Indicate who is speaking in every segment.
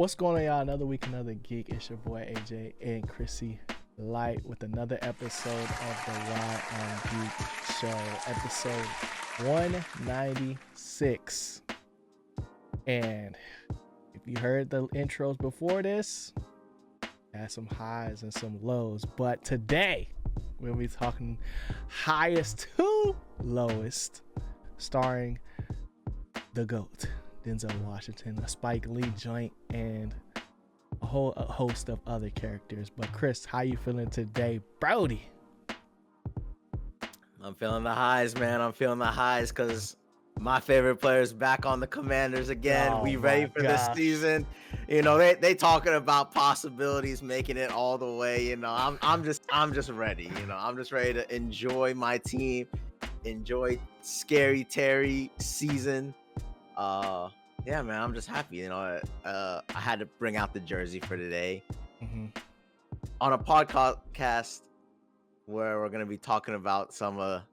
Speaker 1: What's going on, y'all? Another week, another geek. It's your boy AJ and ChrisyLite with another episode of the Why I'm Geek Show, episode 196. And if you heard the intros before this, had some highs and some lows. But today, we'll be talking highest to lowest, starring the GOAT, Denzel Washington, a Spike Lee joint, and a host of other characters. But Chris, how you feeling today, Brody?
Speaker 2: I'm feeling the highs, man. I'm feeling the highs because my favorite player's back on the Commanders again. We ready for this season. You know, they talking about possibilities, making it all the way. You know, I'm just ready. You know, I'm just ready to enjoy my team, enjoy Scary Terry season. Yeah, man, I'm just happy. You know, I had to bring out the jersey for today on a podcast where we're gonna be talking about some of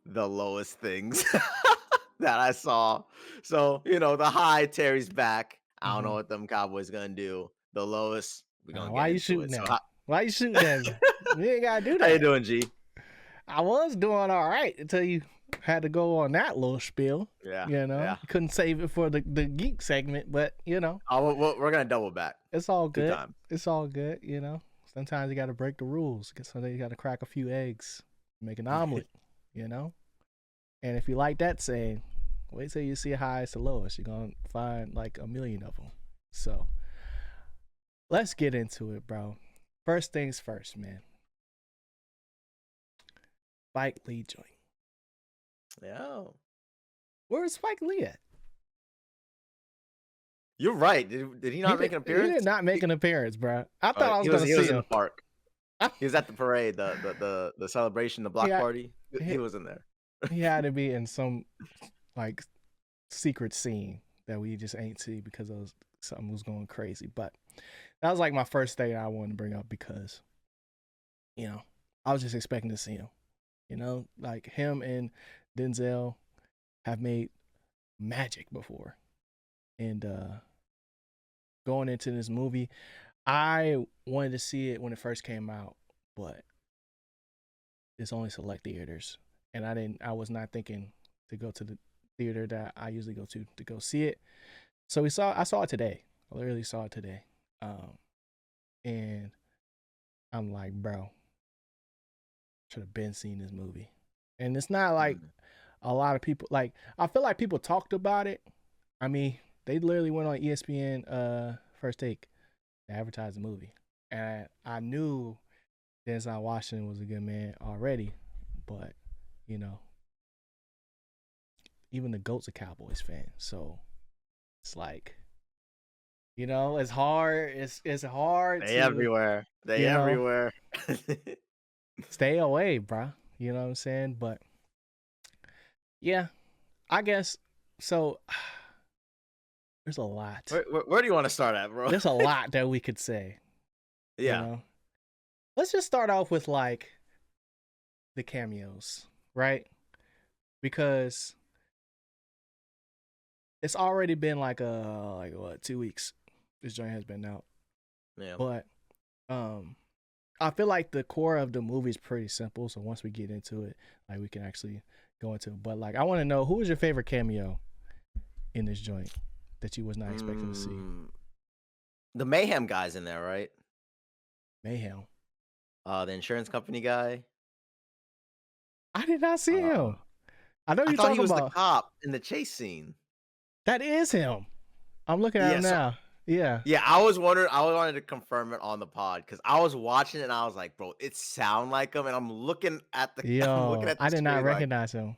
Speaker 2: the lowest things that I saw. So, you know, the high, Terry's back. I don't know what them Cowboys gonna do. The lowest, we're gonna
Speaker 1: Why
Speaker 2: get
Speaker 1: you
Speaker 2: into
Speaker 1: shooting
Speaker 2: it.
Speaker 1: at? Why you shooting at me? You ain't gotta do that.
Speaker 2: How you doing, G?
Speaker 1: I was doing all right until you had to go on that little spiel.
Speaker 2: Yeah,
Speaker 1: you know,
Speaker 2: yeah.
Speaker 1: couldn't save it for the geek segment, but you know,
Speaker 2: we're gonna double back.
Speaker 1: it's all good. It's all good. You know, sometimes you got to break the rules. Sometimes you got to crack a few eggs, make an omelet. You know, and if you like that saying, wait till you see highest to lowest. You're gonna find like a million of them. So let's get into it, bro. First things first, man. Spike Lee joint.
Speaker 2: Yeah.
Speaker 1: Where's Spike Lee at?
Speaker 2: You're right. Did he not make an appearance?
Speaker 1: He did not make an appearance, bro. I thought I was going to see him.
Speaker 2: He was in the park. He was at the parade, the celebration, the block party. He was in there.
Speaker 1: He had to be in some like secret scene that we just ain't see because something was going crazy. But that was like my first thing I wanted to bring up because, you know, I was just expecting to see him. You know, like him and Denzel have made magic before. And going into this movie, I wanted to see it when it first came out, but it's only select theaters. And I was not thinking to go to the theater that I usually go to go see it. So I saw it today. I literally saw it today. And I'm like, bro, should have been seeing this movie. And it's not like a lot of people, like, I feel like people talked about it. I mean, they literally went on ESPN First Take to advertise the movie. And I knew Denzel Washington was a good man already, but, you know, even the GOAT's a Cowboys fan. So it's like, you know, it's hard. It's hard.
Speaker 2: They everywhere.
Speaker 1: Stay away, bro. You know what I'm saying? But yeah, I guess so. There's a lot.
Speaker 2: Where do you want to start at, bro?
Speaker 1: There's a lot that we could say.
Speaker 2: Yeah.
Speaker 1: You know? Let's just start off with like the cameos, right? Because it's already been like 2 weeks this joint has been out.
Speaker 2: Yeah.
Speaker 1: But I feel like the core of the movie is pretty simple. So once we get into it, like we can actually go into it. But like I want to know, who was your favorite cameo in this joint that you was not expecting to see?
Speaker 2: The Mayhem guy's in there, right?
Speaker 1: Mayhem.
Speaker 2: The insurance company guy.
Speaker 1: I did not see him. I know you're
Speaker 2: talking
Speaker 1: talking
Speaker 2: about.
Speaker 1: The
Speaker 2: cop in the chase scene.
Speaker 1: That is him. I'm looking at him now. Yeah.
Speaker 2: Yeah, I was wondering. I wanted to confirm it on the pod because I was watching it and I was like, bro, it sound like him. And I'm looking at the.
Speaker 1: I did not recognize him.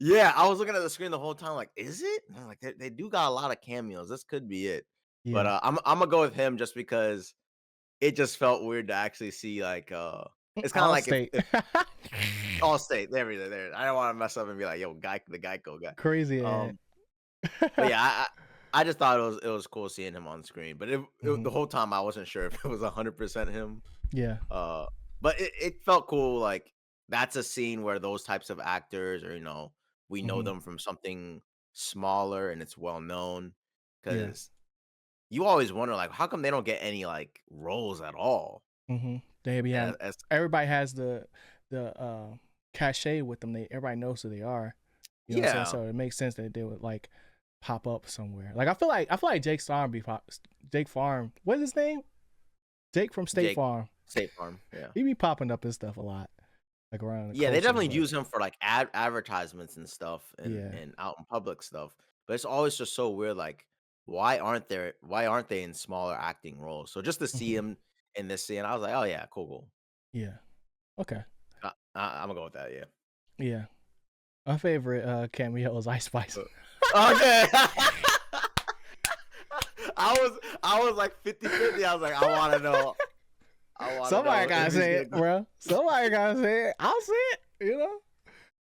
Speaker 2: Yeah, I was looking at the screen the whole time, like, is it? And I'm like, they do got a lot of cameos. This could be it. Yeah. But I'm gonna go with him just because it just felt weird to actually see like it's kind of like Allstate. There. I don't want to mess up and be like, yo, the Geico guy.
Speaker 1: Crazy.
Speaker 2: But yeah, I just thought it was cool seeing him on screen. But the whole time I wasn't sure if it was 100% him.
Speaker 1: Yeah.
Speaker 2: But it felt cool. Like that's a scene where those types of actors, or you know, we know them from something smaller and it's well known because you always wonder like how come they don't get any like roles at all?
Speaker 1: They be
Speaker 2: And
Speaker 1: having everybody has the cachet with them. Everybody knows who they are. You know what I'm saying?
Speaker 2: yeah,
Speaker 1: So it makes sense that they would like pop up somewhere. Like I feel like Jake Farm. What's his name? Jake from State
Speaker 2: Jake
Speaker 1: Farm.
Speaker 2: State Farm. Yeah.
Speaker 1: He be popping up and stuff a lot, like around the
Speaker 2: Yeah, they
Speaker 1: culture.
Speaker 2: definitely
Speaker 1: But
Speaker 2: use him for like advertisements and stuff
Speaker 1: yeah,
Speaker 2: and out in public stuff. But it's always just so weird. Like, why aren't they in smaller acting roles? So just to see
Speaker 1: hmm
Speaker 2: him in this scene, I was like, oh yeah, cool, cool.
Speaker 1: yeah, okay,
Speaker 2: I'm gonna go with that. Yeah.
Speaker 1: yeah. My favorite cameo is Ice Spice.
Speaker 2: Okay. I was like 50-50. I was like, I want to know.
Speaker 1: Somebody gotta say it, bro. Somebody gotta say it. I'll say it. You know,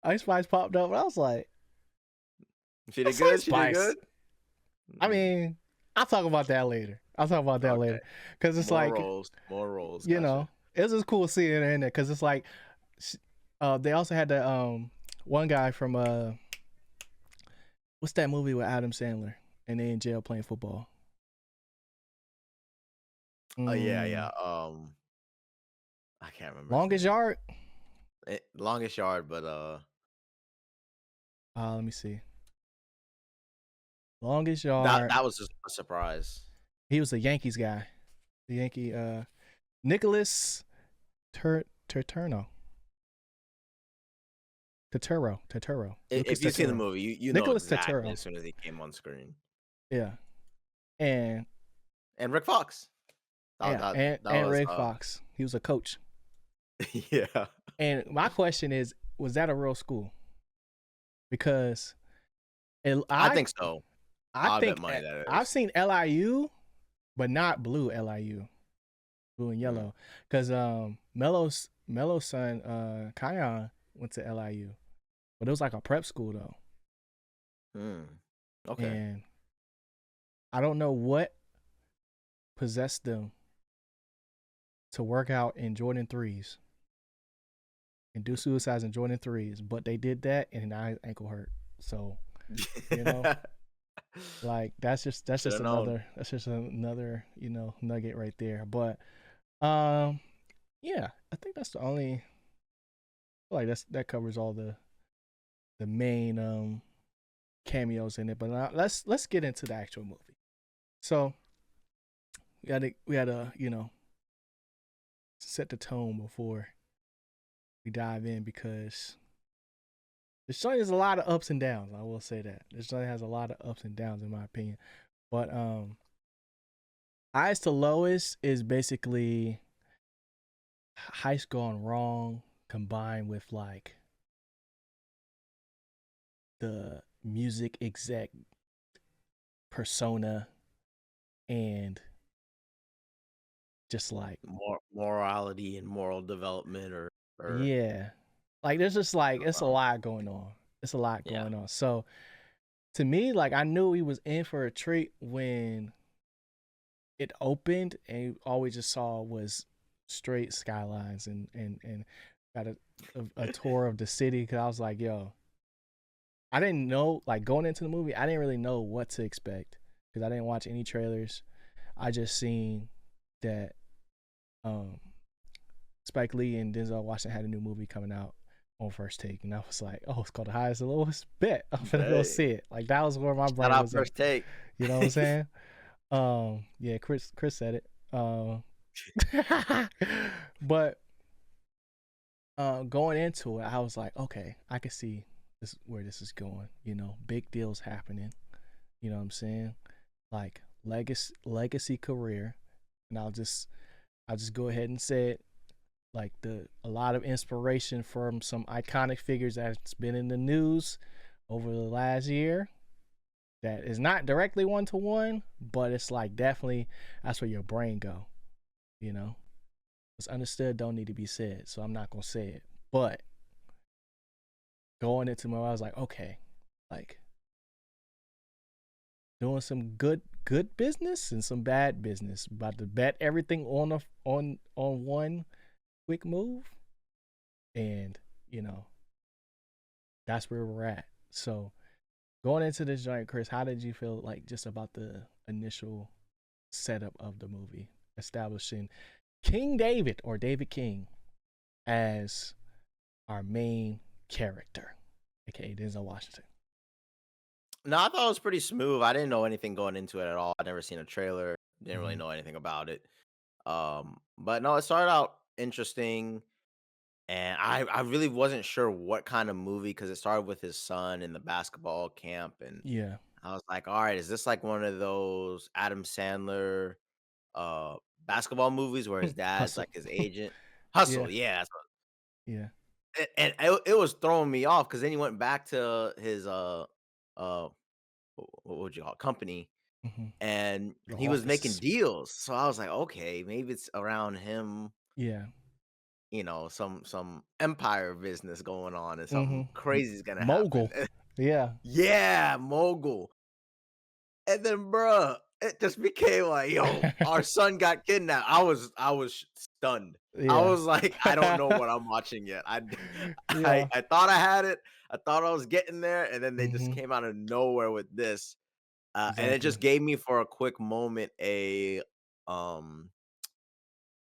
Speaker 1: Ice Spice popped up, and I was like,
Speaker 2: she did good. She did good.
Speaker 1: I mean, I'll talk about that later.
Speaker 2: Okay.
Speaker 1: Because it's
Speaker 2: More roles.
Speaker 1: you
Speaker 2: Gotcha.
Speaker 1: know, it was just cool seeing it in there. Because it's like, they also had the one guy from what's that movie with Adam Sandler and they in jail playing football?
Speaker 2: Oh yeah. I can't remember.
Speaker 1: Longest Yard.
Speaker 2: Longest Yard, but
Speaker 1: Let me see. Longest Yard.
Speaker 2: that was just a surprise.
Speaker 1: He was a Yankees guy. The Yankee Nicholas Turturro.
Speaker 2: If you've seen the movie, you know
Speaker 1: Nicholas
Speaker 2: exactly
Speaker 1: Turturro.
Speaker 2: as soon as he came on screen.
Speaker 1: Yeah. And
Speaker 2: Rick Fox.
Speaker 1: and Rick Fox. He was a coach.
Speaker 2: Yeah.
Speaker 1: And my question is, was that a real school? Because
Speaker 2: I think so.
Speaker 1: I think
Speaker 2: bet money that is.
Speaker 1: I've seen LIU, but not blue LIU, blue and yellow. Because Melo's son Kion went to LIU, but it was like a prep school though.
Speaker 2: Okay.
Speaker 1: And I don't know what possessed them to work out in Jordan 3s and do suicides in Jordan 3s, but they did that and my ankle hurt. So, you know, like that's just another nugget right there. But yeah, I think that's the only, I feel like that covers all the main cameos in it. But now let's get into the actual movie. So we had to set the tone before we dive in, because this joint has a lot of ups and downs. I will say that this joint has a lot of ups and downs in my opinion. But highest to lowest is basically heist gone wrong combined with like the music exec persona and just like
Speaker 2: morality and moral development or
Speaker 1: yeah, like there's just like it's a lot going on. It's a lot going on. So to me, like I knew he was in for a treat when it opened, and all we just saw was straight skylines and got a tour of the city. Because I was like, yo, I didn't know, like going into the movie, I didn't really know what to expect because I didn't watch any trailers. I just seen that Spike Lee and Denzel Washington had a new movie coming out on First Take, and I was like, oh, it's called The Highest and Lowest. Bet I'm gonna go see it. Like that was where my brain was.
Speaker 2: First Take.
Speaker 1: You know what I'm saying? Yeah, Chris said it. But going into it, I was like, okay, I can see where this is going. You know, big deals happening. You know what I'm saying? Like legacy career, and I'll just go ahead and say it. Like a lot of inspiration from some iconic figures that's been in the news over the last year. That is not directly one-to-one, but it's like definitely that's where your brain go. You know, what's understood don't need to be said, so I'm not gonna say it. But going into I was like, okay, like doing some good business and some bad business. About to bet everything on one quick move, and that's where we're at. So going into this joint, Chris, how did you feel like just about the initial setup of the movie, establishing King David or David King as our main character, aka Denzel Washington.
Speaker 2: No, I thought it was pretty smooth. I didn't know anything going into it at all. I'd never seen a trailer. Didn't really
Speaker 1: Mm-hmm.
Speaker 2: know anything about it. But no, it started out interesting, and I really wasn't sure what kind of movie because it started with his son in the basketball camp, and
Speaker 1: Yeah.
Speaker 2: I was like, all right, is this like one of those Adam Sandler uh basketball movies where his dad's
Speaker 1: Hustle.
Speaker 2: like his agent?
Speaker 1: Yeah.
Speaker 2: Hustle, yeah.
Speaker 1: Yeah.
Speaker 2: And it was throwing me off because then he went back to his uh what would you call it, company,
Speaker 1: Mm-hmm.
Speaker 2: and
Speaker 1: The
Speaker 2: he was making
Speaker 1: office.
Speaker 2: deals. So I was like, okay, maybe it's around him,
Speaker 1: Yeah.
Speaker 2: some empire business going on and
Speaker 1: Mm-hmm.
Speaker 2: something crazy is gonna happen.
Speaker 1: Mogul. Yeah.
Speaker 2: Yeah, mogul. And then, bruh, it just became like, yo, our son got kidnapped. I was stunned. I
Speaker 1: Yeah.
Speaker 2: was like, I don't know what I'm watching yet.
Speaker 1: Yeah.
Speaker 2: I thought I had it. I thought I was getting there, and then they just
Speaker 1: Mm-hmm.
Speaker 2: came out of nowhere with this. And it
Speaker 1: Exactly.
Speaker 2: just gave me for a quick moment a um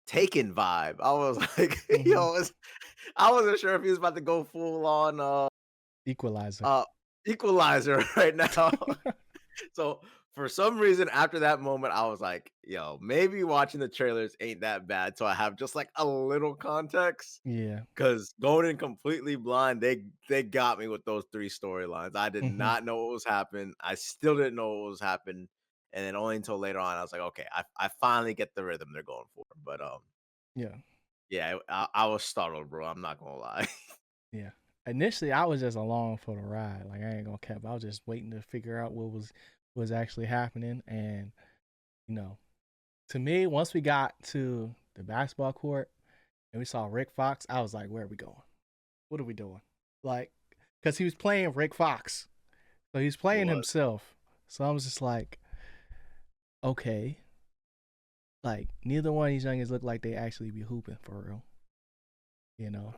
Speaker 2: Taken vibe. I was like,
Speaker 1: Mm-hmm.
Speaker 2: yo, I wasn't sure if he was about to go full on
Speaker 1: Equalizer.
Speaker 2: uh equalizer right now. So for some reason, after that moment, I was like, yo, maybe watching the trailers ain't that bad. So I have just like a little context.
Speaker 1: Yeah.
Speaker 2: Cause going in completely blind, they got me with those three storylines. I did
Speaker 1: Mm-hmm.
Speaker 2: not know what was happening. I still didn't know what was happening. And then only until later on, I was like, okay, I finally get the rhythm they're going for. But
Speaker 1: Yeah.
Speaker 2: yeah, I was startled, bro. I'm not gonna lie.
Speaker 1: Yeah. Initially, I was just along for the ride. Like I ain't gonna cap. I was just waiting to figure out what was actually happening. And you know, to me, once we got to the basketball court and we saw Rick Fox, I was like, "Where are we going? What are we doing?" Like, because he was playing Rick Fox, so he's
Speaker 2: He
Speaker 1: playing
Speaker 2: was.
Speaker 1: himself. So I was just like, "Okay." Like neither one of these youngins look like they actually be hooping for real.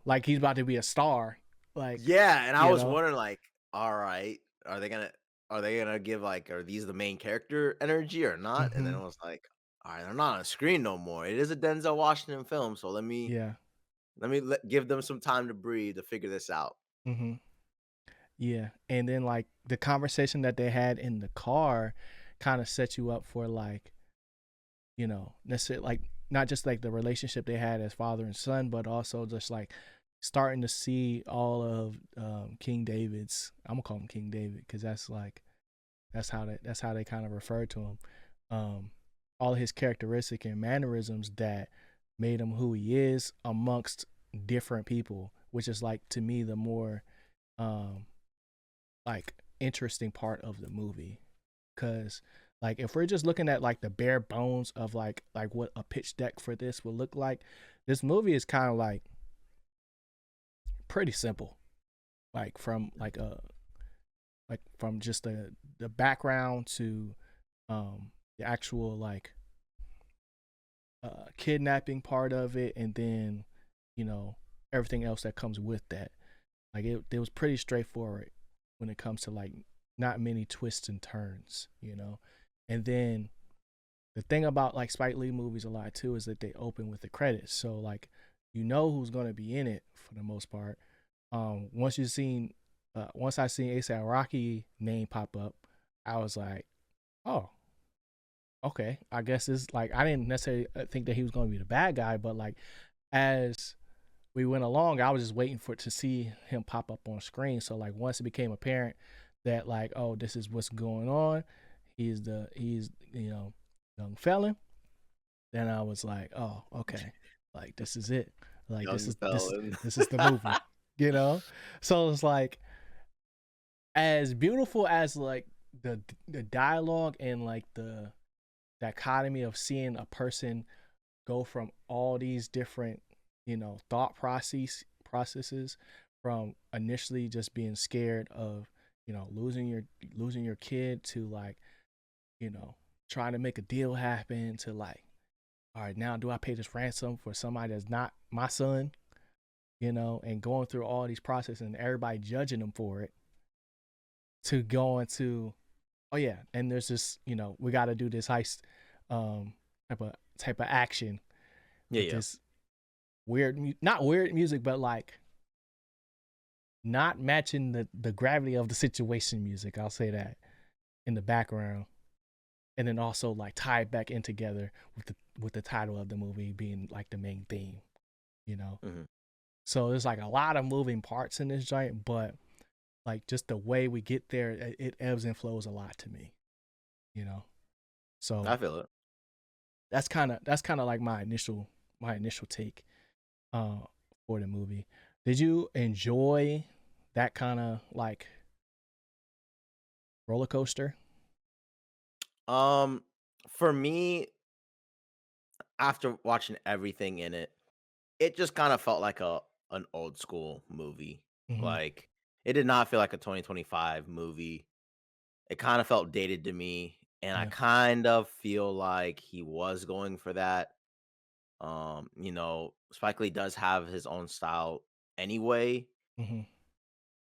Speaker 1: Like he's about to be a star. Like,
Speaker 2: Yeah, and I
Speaker 1: you
Speaker 2: was
Speaker 1: know.
Speaker 2: wondering, like, all right, are they gonna give like are these the main character energy or not? And then
Speaker 1: Mm-hmm.
Speaker 2: it was like, all right, they're not on the screen no more. It is a Denzel Washington film, so
Speaker 1: Yeah.
Speaker 2: give them some time to breathe to figure this out.
Speaker 1: Mm-hmm. Yeah. And then like the conversation that they had in the car kind of set you up for like, necessarily like not just like the relationship they had as father and son, but also just like starting to see all of King David's. I'm gonna call him King David because that's how they kind of refer to him. All his characteristic and mannerisms that made him who he is amongst different people, which is like to me the more um like interesting part of the movie. Cause like if we're just looking at like the bare bones of like what a pitch deck for this would look like, this movie is kind of like pretty simple. Like from just the background to the actual like kidnapping part of it, and then you know everything else that comes with that. Like it was pretty straightforward when it comes to like not many twists and turns. And then the thing about like Spike Lee movies a lot too is that they open with the credits, so like who's gonna be in it for the most part. Once I seen ASAP Rocky name pop up, I was like, oh, okay. I guess it's like I didn't necessarily think that he was gonna be the bad guy, but like as we went along, I was just waiting for to see him pop up on screen. So like once it became apparent that like, oh, this is what's going on, he's young felon, then I was like, oh, okay, like this is it. Like this
Speaker 2: Young
Speaker 1: is this
Speaker 2: felon.
Speaker 1: this is the movie, you know. So it's like as beautiful as like the dialogue and like the dichotomy of seeing a person go from all these different thought processes from initially just being scared of losing your kid to like trying to make a deal happen to like, all right, now do I pay this ransom for somebody that's not my son, and going through all these processes and everybody judging them for it, to going to, oh yeah, and there's this, we got to do this heist um type of action
Speaker 2: Yeah,
Speaker 1: with
Speaker 2: yeah.
Speaker 1: this not weird music, but like not matching the gravity of the situation music. I'll say that in the background, and then also like tie it back in together with the title of the movie being like the main theme, you know.
Speaker 2: Mhm.
Speaker 1: So there's like a lot of moving parts in this joint, but like just the way we get there, it ebbs and flows a lot to me, you know. So
Speaker 2: I feel it.
Speaker 1: that's kind of like my initial take uh for the movie. Did you enjoy that kind of like roller coaster?
Speaker 2: Um, for me, after watching everything in it, it just kind of felt like an old school movie.
Speaker 1: Mm-hmm.
Speaker 2: Like it did not feel like a 2025 movie. It kind of felt dated to me, and I
Speaker 1: Yeah.
Speaker 2: kind of feel like he was going for that. Spike Lee does have his own style anyway,
Speaker 1: Mm-hmm.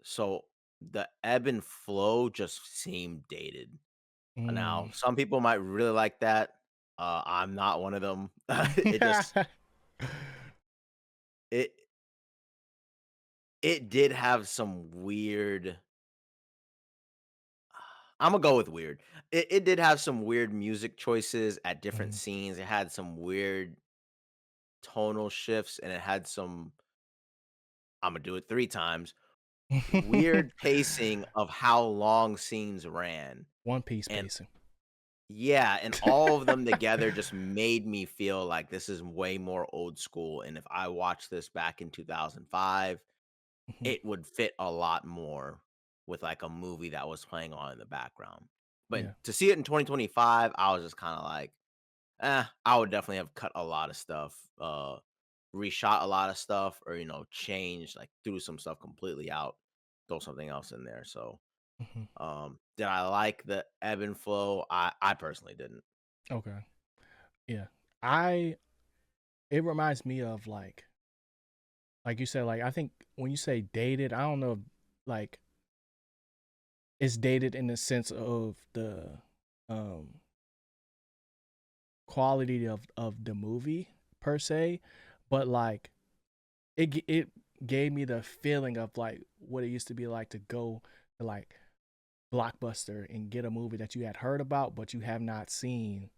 Speaker 2: so the ebb and flow just seemed dated. Now,
Speaker 1: Mm.
Speaker 2: some people might really like that. I'm not one of them. it just it it did have some weird. I'm gonna go with weird. It did have some weird music choices at different
Speaker 1: Mhm.
Speaker 2: scenes. It had some weird tonal shifts, and it had some. I'm gonna do it 3 times. Weird pacing of how long scenes ran,
Speaker 1: One Piece
Speaker 2: and
Speaker 1: pacing.
Speaker 2: yeah, and all of them together just made me feel like this is way more old school. And if I watched this back in 2005,
Speaker 1: Mhm.
Speaker 2: it would fit a lot more with like a movie that was playing on in the background. But
Speaker 1: Yeah.
Speaker 2: to see it in 2025, I was just kind of like, I would definitely have cut a lot of stuff, reshot a lot of stuff, or changed, like threw some stuff completely out, throw something else in there. So,
Speaker 1: Mhm.
Speaker 2: did I like the ebb and flow? I personally didn't.
Speaker 1: Okay. Yeah. I It reminds me of like you said, like I think when you say dated, I don't know if, like it's dated in the sense of the um quality of the movie per se, but like it gave me the feeling of like what it used to be like to go to like Blockbuster and get a movie that you had heard about but you have not seen,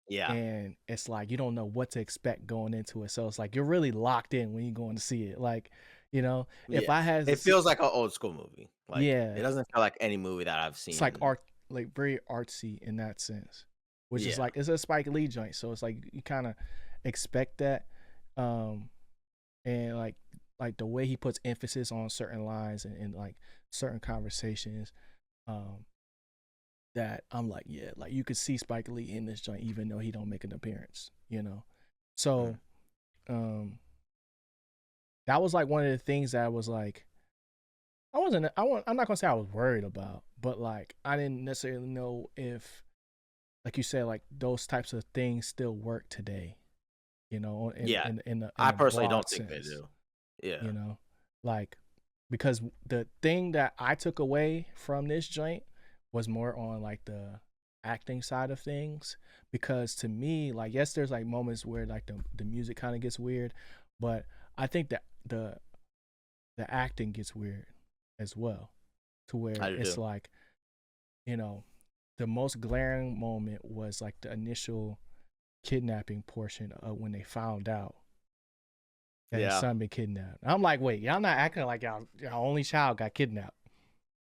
Speaker 2: Yeah,
Speaker 1: and it's like you don't know what to expect going into it. So it's like you're really locked in when you're going to see it. Like, if
Speaker 2: yeah.
Speaker 1: I had to
Speaker 2: It
Speaker 1: see,
Speaker 2: feels like an old school movie. Like it
Speaker 1: yeah,
Speaker 2: doesn't feel like any movie that I've
Speaker 1: it's
Speaker 2: seen
Speaker 1: like
Speaker 2: in.
Speaker 1: art, like very artsy in that sense, which is
Speaker 2: Yeah,
Speaker 1: like it's a Spike Lee joint. So it's like you kind of expect that, um, and like the way he puts emphasis on certain lines and like certain conversations, um, that I'm like, yeah, like you could see Spike Lee in this joint even though he don't make an appearance.
Speaker 2: mm,
Speaker 1: So um that was like one of the things that I was like I'm not gonna say I was worried about, but like I didn't necessarily know if, like you said, like those types of things still work today, in
Speaker 2: yeah.
Speaker 1: in
Speaker 2: I
Speaker 1: a
Speaker 2: personally
Speaker 1: broad
Speaker 2: don't think they
Speaker 1: sense,
Speaker 2: do. Yeah,
Speaker 1: you know, like because the thing that I took away from this joint was more on like the acting side of things, because to me, like, yes, there's like moments where like the music kind of gets weird, but I think that the acting gets weird as well, to
Speaker 2: I
Speaker 1: where
Speaker 2: do
Speaker 1: it's
Speaker 2: too.
Speaker 1: like, you know the most glaring moment was like the initial kidnapping portion of when they found out that his
Speaker 2: Yeah.
Speaker 1: son been kidnapped. I'm like, wait, y'all not acting like y'all only child got kidnapped,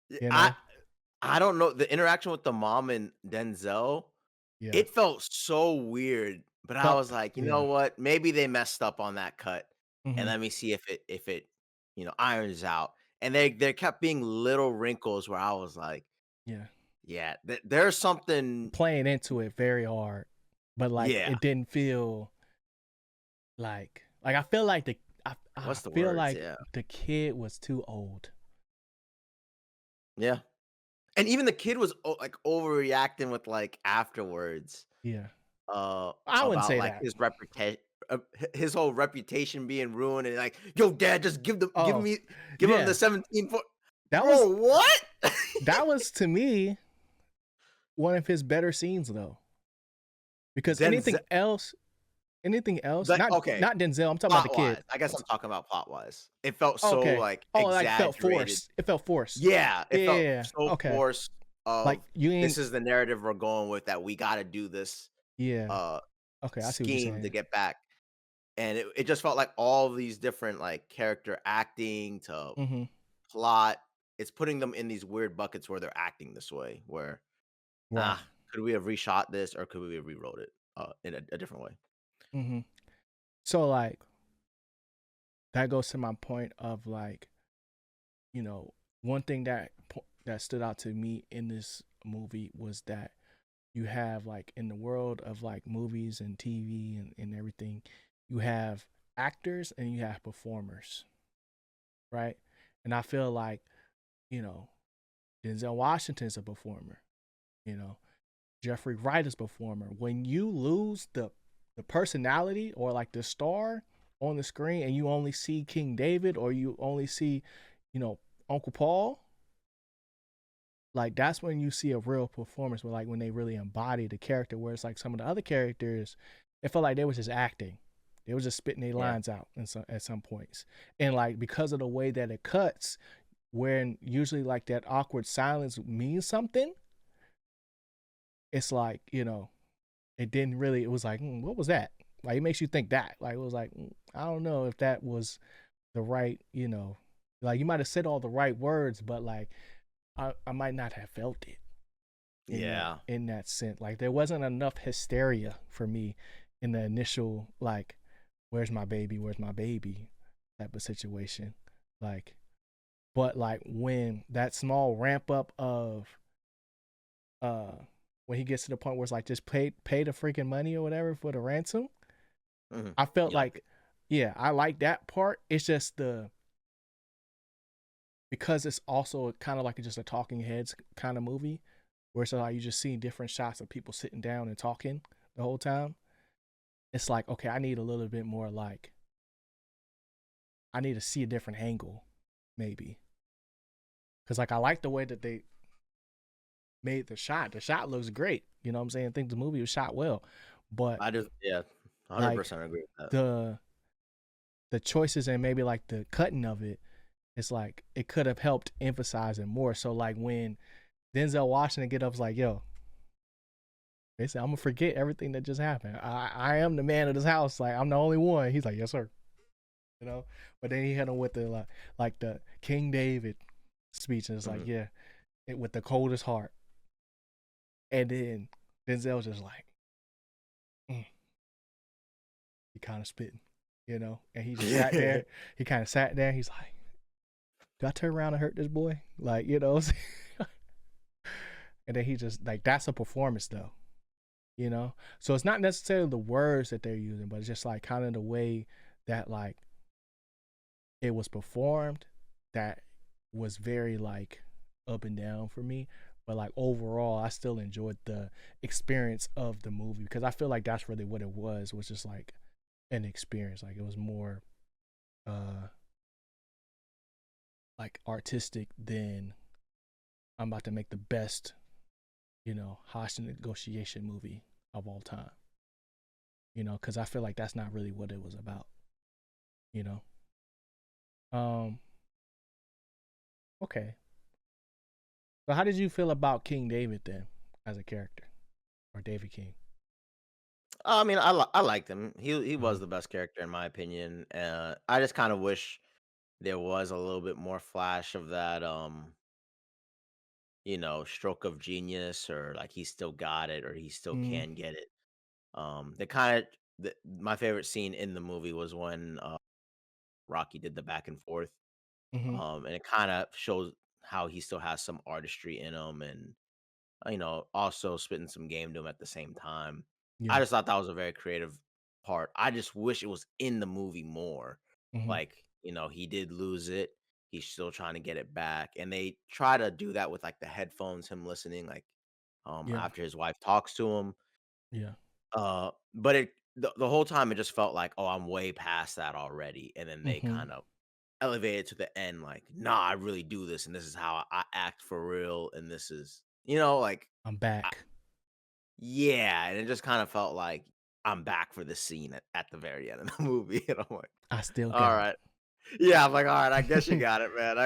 Speaker 2: Y-
Speaker 1: you
Speaker 2: I
Speaker 1: know?
Speaker 2: I don't know, the interaction with the mom and Denzel,
Speaker 1: Yeah.
Speaker 2: it felt so weird, but I was like, "You know
Speaker 1: Yeah.
Speaker 2: what? Maybe they messed up on that cut, and
Speaker 1: Hmm.
Speaker 2: let me see if it, irons out." And there kept being little wrinkles where I was like,
Speaker 1: Yeah.
Speaker 2: "Yeah, there's something."
Speaker 1: Playing into it very hard, but like
Speaker 2: Yeah.
Speaker 1: it didn't feel like I feel like I
Speaker 2: What's the
Speaker 1: feel
Speaker 2: words?
Speaker 1: like
Speaker 2: Yeah.
Speaker 1: the kid was too old.
Speaker 2: Yeah. And even the kid was like overreacting with like afterwards.
Speaker 1: Yeah.
Speaker 2: Uh,
Speaker 1: I wouldn't
Speaker 2: about,
Speaker 1: say
Speaker 2: like,
Speaker 1: that.
Speaker 2: his reputation, his whole reputation being ruined, and like, "Yo, dad, just
Speaker 1: Oh,
Speaker 2: give him the
Speaker 1: yeah.
Speaker 2: 17 for."
Speaker 1: That
Speaker 2: Bro,
Speaker 1: was
Speaker 2: what?
Speaker 1: that was to me one of his better scenes though. Because
Speaker 2: Denzel.
Speaker 1: anything else,
Speaker 2: Like, okay,
Speaker 1: not Denzel, I'm talking about the
Speaker 2: plot
Speaker 1: kid.
Speaker 2: wise, I guess I'm talking about plot wise. It felt so
Speaker 1: Okay.
Speaker 2: like
Speaker 1: Oh, like felt
Speaker 2: exaggerated.
Speaker 1: forced. It felt forced.
Speaker 2: Yeah, it felt
Speaker 1: Yeah.
Speaker 2: so
Speaker 1: Okay.
Speaker 2: forced.
Speaker 1: Like
Speaker 2: Of
Speaker 1: you
Speaker 2: this
Speaker 1: ain't.
Speaker 2: is the narrative we're going with, that we got to do this
Speaker 1: Yeah.
Speaker 2: uh
Speaker 1: Okay, I see what you're
Speaker 2: scheme to
Speaker 1: saying.
Speaker 2: get back, and it just felt like all these different like character acting to
Speaker 1: Mhm.
Speaker 2: plot. It's putting them in these weird buckets where they're acting this way. Where
Speaker 1: Right.
Speaker 2: could we have reshot this or could we have rewrote it in a different way?
Speaker 1: Mhm. So like that goes to my point of like, you know, one thing that stood out to me in this movie was that you have like in the world of like movies and TV and everything, you have actors and you have performers, right? And I feel like, you know, Denzel Washington's a performer, you know, Jeffrey Wright is a performer. When you lose the personality or like the star on the screen and you only see King David or you only see, you know, Uncle Paul, like that's when you see a real performance where like when they really embody the character, where it's like some of the other characters, it felt like they was just acting. They was just spitting their
Speaker 2: Yeah,
Speaker 1: lines out at some points. And like because of the way that it cuts, when usually like that awkward silence means something, it's like, you know, it didn't really, it was like, what was that? Like it makes you think that. Like it was like, I don't know if that was the right, you know, like you might have said all the right words, but like I might not have felt it
Speaker 2: yeah.
Speaker 1: in that sense. Like there wasn't enough hysteria for me in the initial like, where's my baby? Where's my baby? Type of situation. Like, but like when that small ramp up of uh when he gets to the point where it's like just pay the freaking money or whatever for the ransom, I felt
Speaker 2: You liked
Speaker 1: like
Speaker 2: it.
Speaker 1: yeah, I like that part. It's just the because it's also kind of like just a talking heads kind of movie where it's like you just see different shots of people sitting down and talking the whole time. It's like, okay, I need a little bit more like I need to see a different angle, maybe. Cause like I like the way that they made the shot. The shot looks great. You know what I'm saying? I think the movie was shot well. But
Speaker 2: I just, yeah,
Speaker 1: like
Speaker 2: 100% agree with that.
Speaker 1: the the choices and maybe like the cutting of it, it's like it could have helped emphasize it more. So like when Denzel Washington get up, is like, yo, they said I'm gonna forget everything that just happened. I am the man of this house. Like I'm the only one. He's like, yes, sir. You know. But then he hit him with the like the King David speech, and it's like,
Speaker 2: Mhm.
Speaker 1: yeah, with the coldest heart. And then Denzel's just like, he kind of spitting, you know. And he just sat there. He kind of sat there. He's like, do I turn around and hurt this boy? Like, you know. And then he just like that's a performance though, you know. So it's not necessarily the words that they're using, but it's just like kind of the way that like it was performed that was very like up and down for me. But like overall, I still enjoyed the experience of the movie because I feel like that's really what it was just like an experience. Like it was more uh like artistic than I'm about to make the best, you know, hostage negotiation movie of all time. You know, because I feel like that's not really what it was about. You know. Um. Okay. So how did you feel about King David then, as a character, or David King?
Speaker 2: I mean, I liked him. He
Speaker 1: Mm-hmm.
Speaker 2: was the best character in my opinion. I just kind of wish there was a little bit more flash of that, stroke of genius, or like he still got it, or he still
Speaker 1: Mm-hmm.
Speaker 2: can get it. The kind of my favorite scene in the movie was when Rocky did the back and forth,
Speaker 1: Mm-hmm.
Speaker 2: and it kind of shows how he still has some artistry in him, and also spitting some game to him at the same time. I
Speaker 1: Yeah.
Speaker 2: just thought that was a very creative part. I just wish it was in the movie more.
Speaker 1: Mm-hmm.
Speaker 2: Like, he did lose it. He's still trying to get it back. And they try to do that with like the headphones, him listening, like
Speaker 1: Yeah.
Speaker 2: after his wife talks to him.
Speaker 1: Yeah.
Speaker 2: But the whole time it just felt like, oh, I'm way past that already. And then they
Speaker 1: Mm-hmm.
Speaker 2: kind of elevated to the end, like, nah, I really do this, and this is how I act for real, and this is, like
Speaker 1: I'm
Speaker 2: I
Speaker 1: back.
Speaker 2: Yeah, and it just kind of felt like I'm back for the scene at the very end of the movie, and I'm like,
Speaker 1: I still
Speaker 2: all
Speaker 1: got
Speaker 2: right, yeah, I'm like, all right, I guess you
Speaker 1: it.
Speaker 2: got it, man.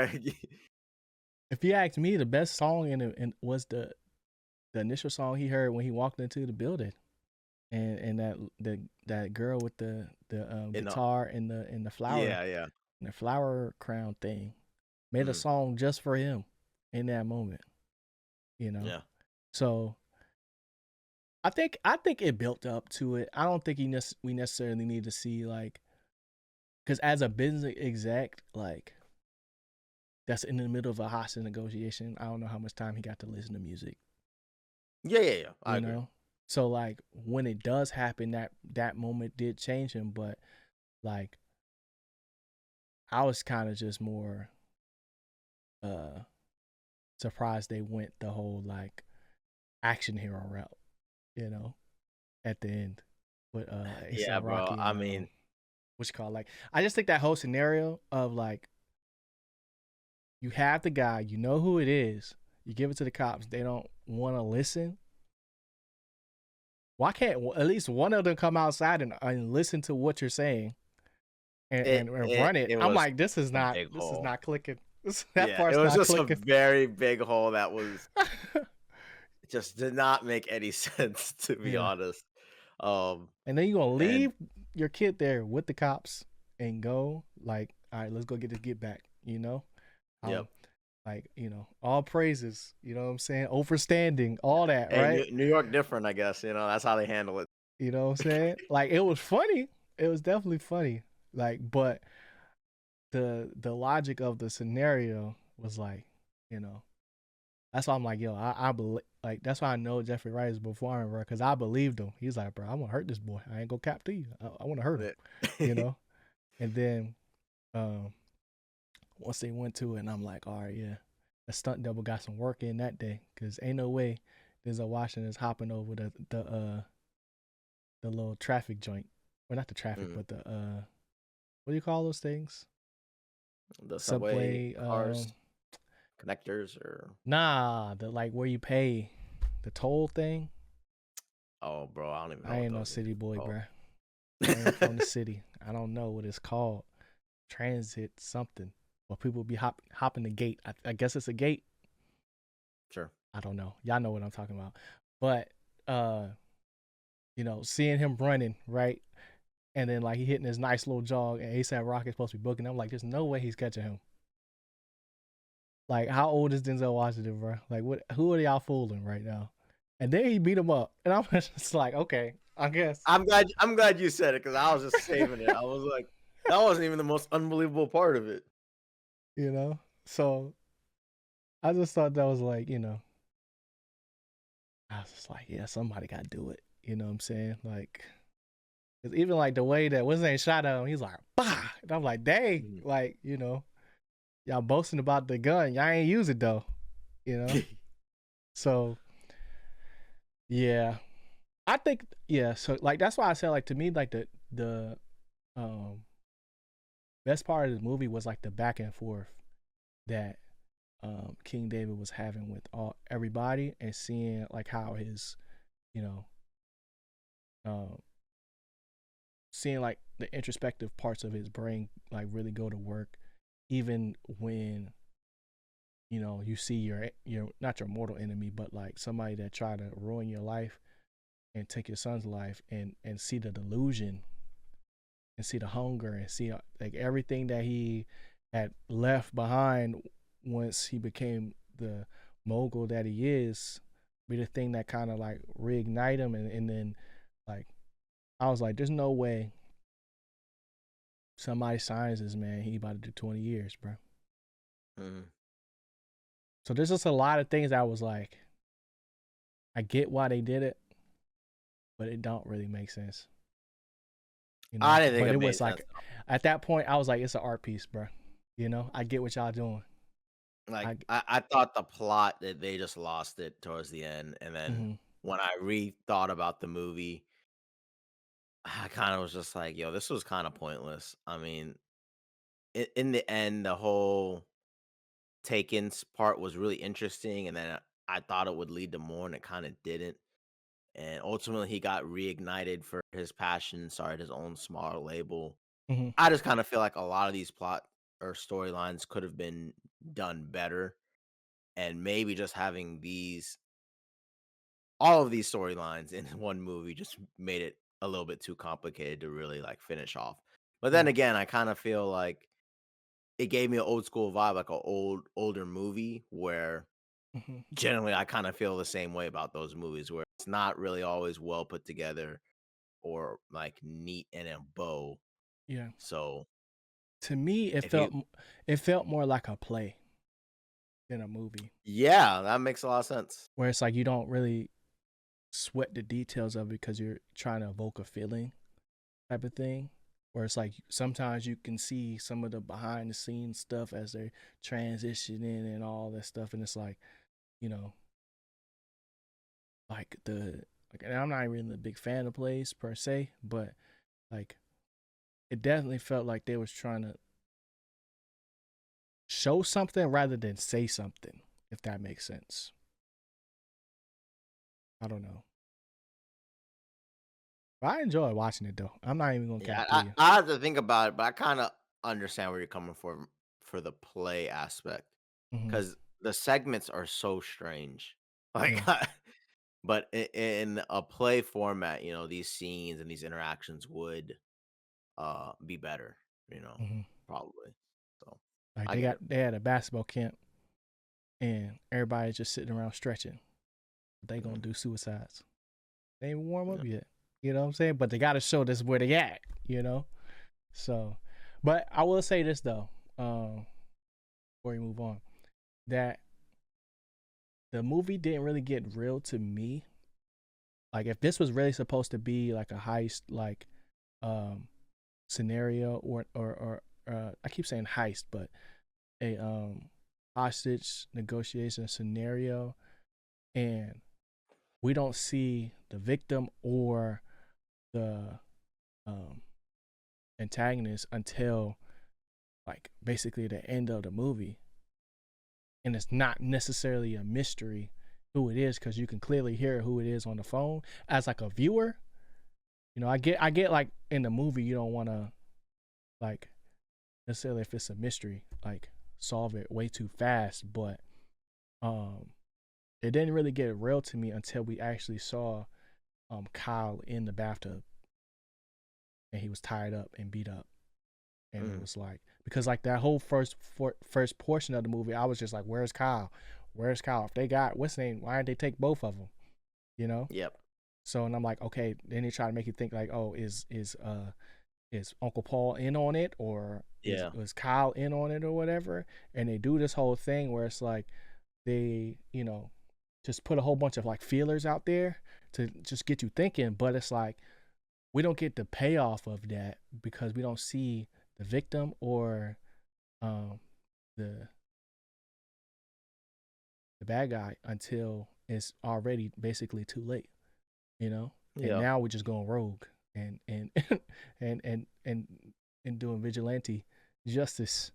Speaker 1: If you ask me, the best song was the initial song he heard when he walked into the building, and that girl with the
Speaker 2: you know,
Speaker 1: guitar and the
Speaker 2: yeah,
Speaker 1: flower crown thing made a
Speaker 2: mm,
Speaker 1: song just for him in that moment, you know.
Speaker 2: yeah,
Speaker 1: So I think it built up to it. I don't think we necessarily need to see like because as a business exec, like that's in the middle of a hostage negotiation. I don't know how much time he got to listen to music,
Speaker 2: yeah. I
Speaker 1: you
Speaker 2: agree.
Speaker 1: know. So like when it does happen, that moment did change him, but like I was kind of just more uh surprised they went the whole like action hero route, you know, at the end with
Speaker 2: Yeah,
Speaker 1: ASAP
Speaker 2: bro.
Speaker 1: Rocky
Speaker 2: I
Speaker 1: and
Speaker 2: mean,
Speaker 1: what's called like I just think that whole scenario of like you have the guy, you know who it is, you give it to the cops, they don't want to listen. Why can't at least one of them come outside and listen to what you're saying and run it?
Speaker 2: it
Speaker 1: I'm
Speaker 2: was
Speaker 1: like, this is
Speaker 2: a
Speaker 1: not
Speaker 2: big
Speaker 1: this is
Speaker 2: hole.
Speaker 1: not clicking. That
Speaker 2: Yeah, it
Speaker 1: part's
Speaker 2: was
Speaker 1: not
Speaker 2: just a
Speaker 1: clicking.
Speaker 2: very big hole that was just did not make any sense, to be
Speaker 1: Yeah.
Speaker 2: honest. Um,
Speaker 1: And then you're gonna
Speaker 2: and
Speaker 1: leave your kid there with the cops and go like, all right, let's go get this get back, you know?
Speaker 2: yep.
Speaker 1: Um, like, all praises, you know what I'm saying? Overstanding, all that,
Speaker 2: Hey,
Speaker 1: right?
Speaker 2: New York different, I guess. That's how they handle it.
Speaker 1: You know what I'm saying? Like it was funny. It was definitely funny. Like, but the logic of the scenario was like, you know, that's why I'm like, yo, I believe like that's why I know Jeffrey Wright is performing, bro, because I believed him. He's like, bro, I'm gonna hurt this boy. I ain't gonna cap to you. I want to hurt him, you
Speaker 2: Yeah.
Speaker 1: know. And then um, once they went to it, and I'm like, all right, yeah, the stunt double got some work in that day, because ain't no way Denzel Washington is hopping over the little traffic joint, or not the traffic,
Speaker 2: Mm.
Speaker 1: but the what do you call those things?
Speaker 2: The subway
Speaker 1: Subway.
Speaker 2: cars, connectors, or
Speaker 1: Nah, the like where you pay the toll thing.
Speaker 2: oh, bro, I don't even know
Speaker 1: I
Speaker 2: what
Speaker 1: ain't no
Speaker 2: those things
Speaker 1: city boy,
Speaker 2: are called.
Speaker 1: bruh. I ain't from the city. I don't know what it's called. Transit something. Well, people be hopping the gate. I guess it's a gate.
Speaker 2: Sure.
Speaker 1: I don't know. Y'all know what I'm talking about. But seeing him running, right? And then like he hitting his nice little jog and ASAP Rocky supposed to be booking. I'm like, there's no way he's catching him. Like, how old is Denzel Washington, bro? Like, what? Who are y'all fooling right now? And then he beat him up, and I'm just like, okay, I guess.
Speaker 2: I'm glad you said it because I was just saving it. I was like, that wasn't even the most unbelievable part of it.
Speaker 1: So I just thought that was like, I was just like, yeah, somebody got to do it. You know what I'm saying? Like, it's even like the way that what's his name shot at him, he's like, bah! And I'm like, dang,
Speaker 2: Mhm.
Speaker 1: like, y'all boasting about the gun, y'all ain't use it though, you know? So, yeah. I think, yeah, so like that's why I said like to me, like the um best part of the movie was like the back and forth that King David was having with everybody and seeing like how his, you know, um seeing like the introspective parts of his brain like really go to work even when you see your not your mortal enemy but like somebody that tried to ruin your life and take your son's life and see the delusion and see the hunger and see like everything that he had left behind once he became the mogul that he is be the thing that kind of like reignite him and then like I was like there's no way somebody signs this man he about to do 20 years bro.
Speaker 2: Mhm.
Speaker 1: So there's just a lot of things I was like I get why they did it but it don't really make sense
Speaker 2: I didn't think
Speaker 1: but
Speaker 2: it
Speaker 1: it
Speaker 2: made
Speaker 1: was
Speaker 2: sense.
Speaker 1: like at that point I was like it's an art piece bro. I get what y'all doing.
Speaker 2: Like,
Speaker 1: I
Speaker 2: I thought the plot that they just lost it towards the end, and then
Speaker 1: mm-hmm.
Speaker 2: when I rethought about the movie, I kind of was just like, "Yo, this was kind of pointless." I mean, in the end, the whole Taken's part was really interesting, and then I thought it would lead to more, and it kind of didn't. and ultimately he got reignited for his passion, started his own small label.
Speaker 1: Mhm.
Speaker 2: I just kind of feel like a lot of these plot or storylines could have been done better, and maybe just having these all of these storylines in one movie just made it a little bit too complicated to really like finish off. But then
Speaker 1: Yeah.
Speaker 2: again, I kind of feel like it gave me an old school vibe, like a older movie where
Speaker 1: Mhm.
Speaker 2: generally I kind of feel the same way about those movies where it's not really always well put together or like neat and in a bow.
Speaker 1: Yeah.
Speaker 2: So
Speaker 1: To me,
Speaker 2: if you
Speaker 1: it felt more like a play than a movie,
Speaker 2: yeah, that makes a lot of sense.
Speaker 1: where it's like you don't really sweat the details of it because you're trying to evoke a feeling type of thing. Where it's like sometimes you can see some of the behind the scenes stuff as they're transitioning and all that stuff, and it's like, you know, like and I'm not really a big fan of plays per se, but like it definitely felt like they was trying to show something rather than say something, if that makes sense. I don't know. But I enjoy watching it though. I'm not even gonna
Speaker 2: Yeah,
Speaker 1: cap to you.
Speaker 2: I have to think about it, but I kind of understand where you're coming from for the play aspect
Speaker 1: Hmm.
Speaker 2: because the segments are so strange. Like,
Speaker 1: Yeah.
Speaker 2: but in a play format, these scenes and these interactions would be better,
Speaker 1: Hmm.
Speaker 2: probably. So
Speaker 1: Like
Speaker 2: I get it.
Speaker 1: they had a basketball camp and everybody's just sitting around stretching. They gonna
Speaker 2: Mhm.
Speaker 1: do suicides. They ain't even warm
Speaker 2: Yeah.
Speaker 1: up yet. You know what I'm saying? But they gotta show this where they at, you know? So but I will say this though, before we move on, that the movie didn't really get real to me. Like if this was really supposed to be like a heist like um scenario or I keep saying heist, but a hostage negotiation scenario, and we don't see the victim or the um antagonist until like basically the end of the movie, and it's not necessarily a mystery who it is because you can clearly hear who it is on the phone. As like a viewer, I get like in the movie you don't want to like necessarily, if it's a mystery, like solve it way too fast, but um it didn't really get real to me until we actually saw Kyle in the bathtub and he was tied up and beat up, and it
Speaker 2: Mm.
Speaker 1: was like, because like that whole first portion of the movie I was just like, where's Kyle, if they got what's his name, why didn't they take both of them, you know?
Speaker 2: Yep.
Speaker 1: So, and I'm like, okay, then they try to make you think like, oh, is Uncle Paul in on it, or is
Speaker 2: Yeah.
Speaker 1: was Kyle in on it or whatever? And they do this whole thing where it's like they, just put a whole bunch of like feelers out there to just get you thinking, but it's like we don't get the payoff of that because we don't see the victim or um the the bad guy until it's already basically too late, you know? And
Speaker 2: Yep.
Speaker 1: now we're just going rogue and and and and and doing vigilante justice,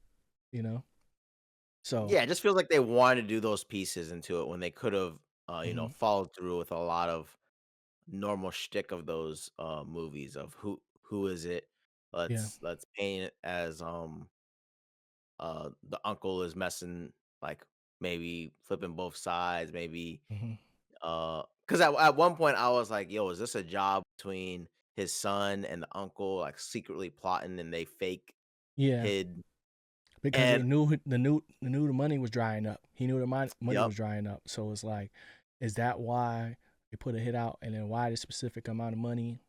Speaker 1: you know. So
Speaker 2: Yeah, it just feels like they wanted to do those pieces into it when they could have,
Speaker 1: mhm,
Speaker 2: followed through with a lot of normal shtick of those movies of who is it?
Speaker 1: yeah,
Speaker 2: Let's paint it as the uncle is messing, like maybe flipping both sides, maybe
Speaker 1: mhm,
Speaker 2: because at one point I was like, yo, is this a job between his son and the uncle, like secretly plotting and they fake
Speaker 1: yeah,
Speaker 2: hid
Speaker 1: because he
Speaker 2: and
Speaker 1: knew the money was drying up. He knew the money
Speaker 2: yep,
Speaker 1: was drying up. So it's like, is that why they put a hit out, and then why the specific amount of money,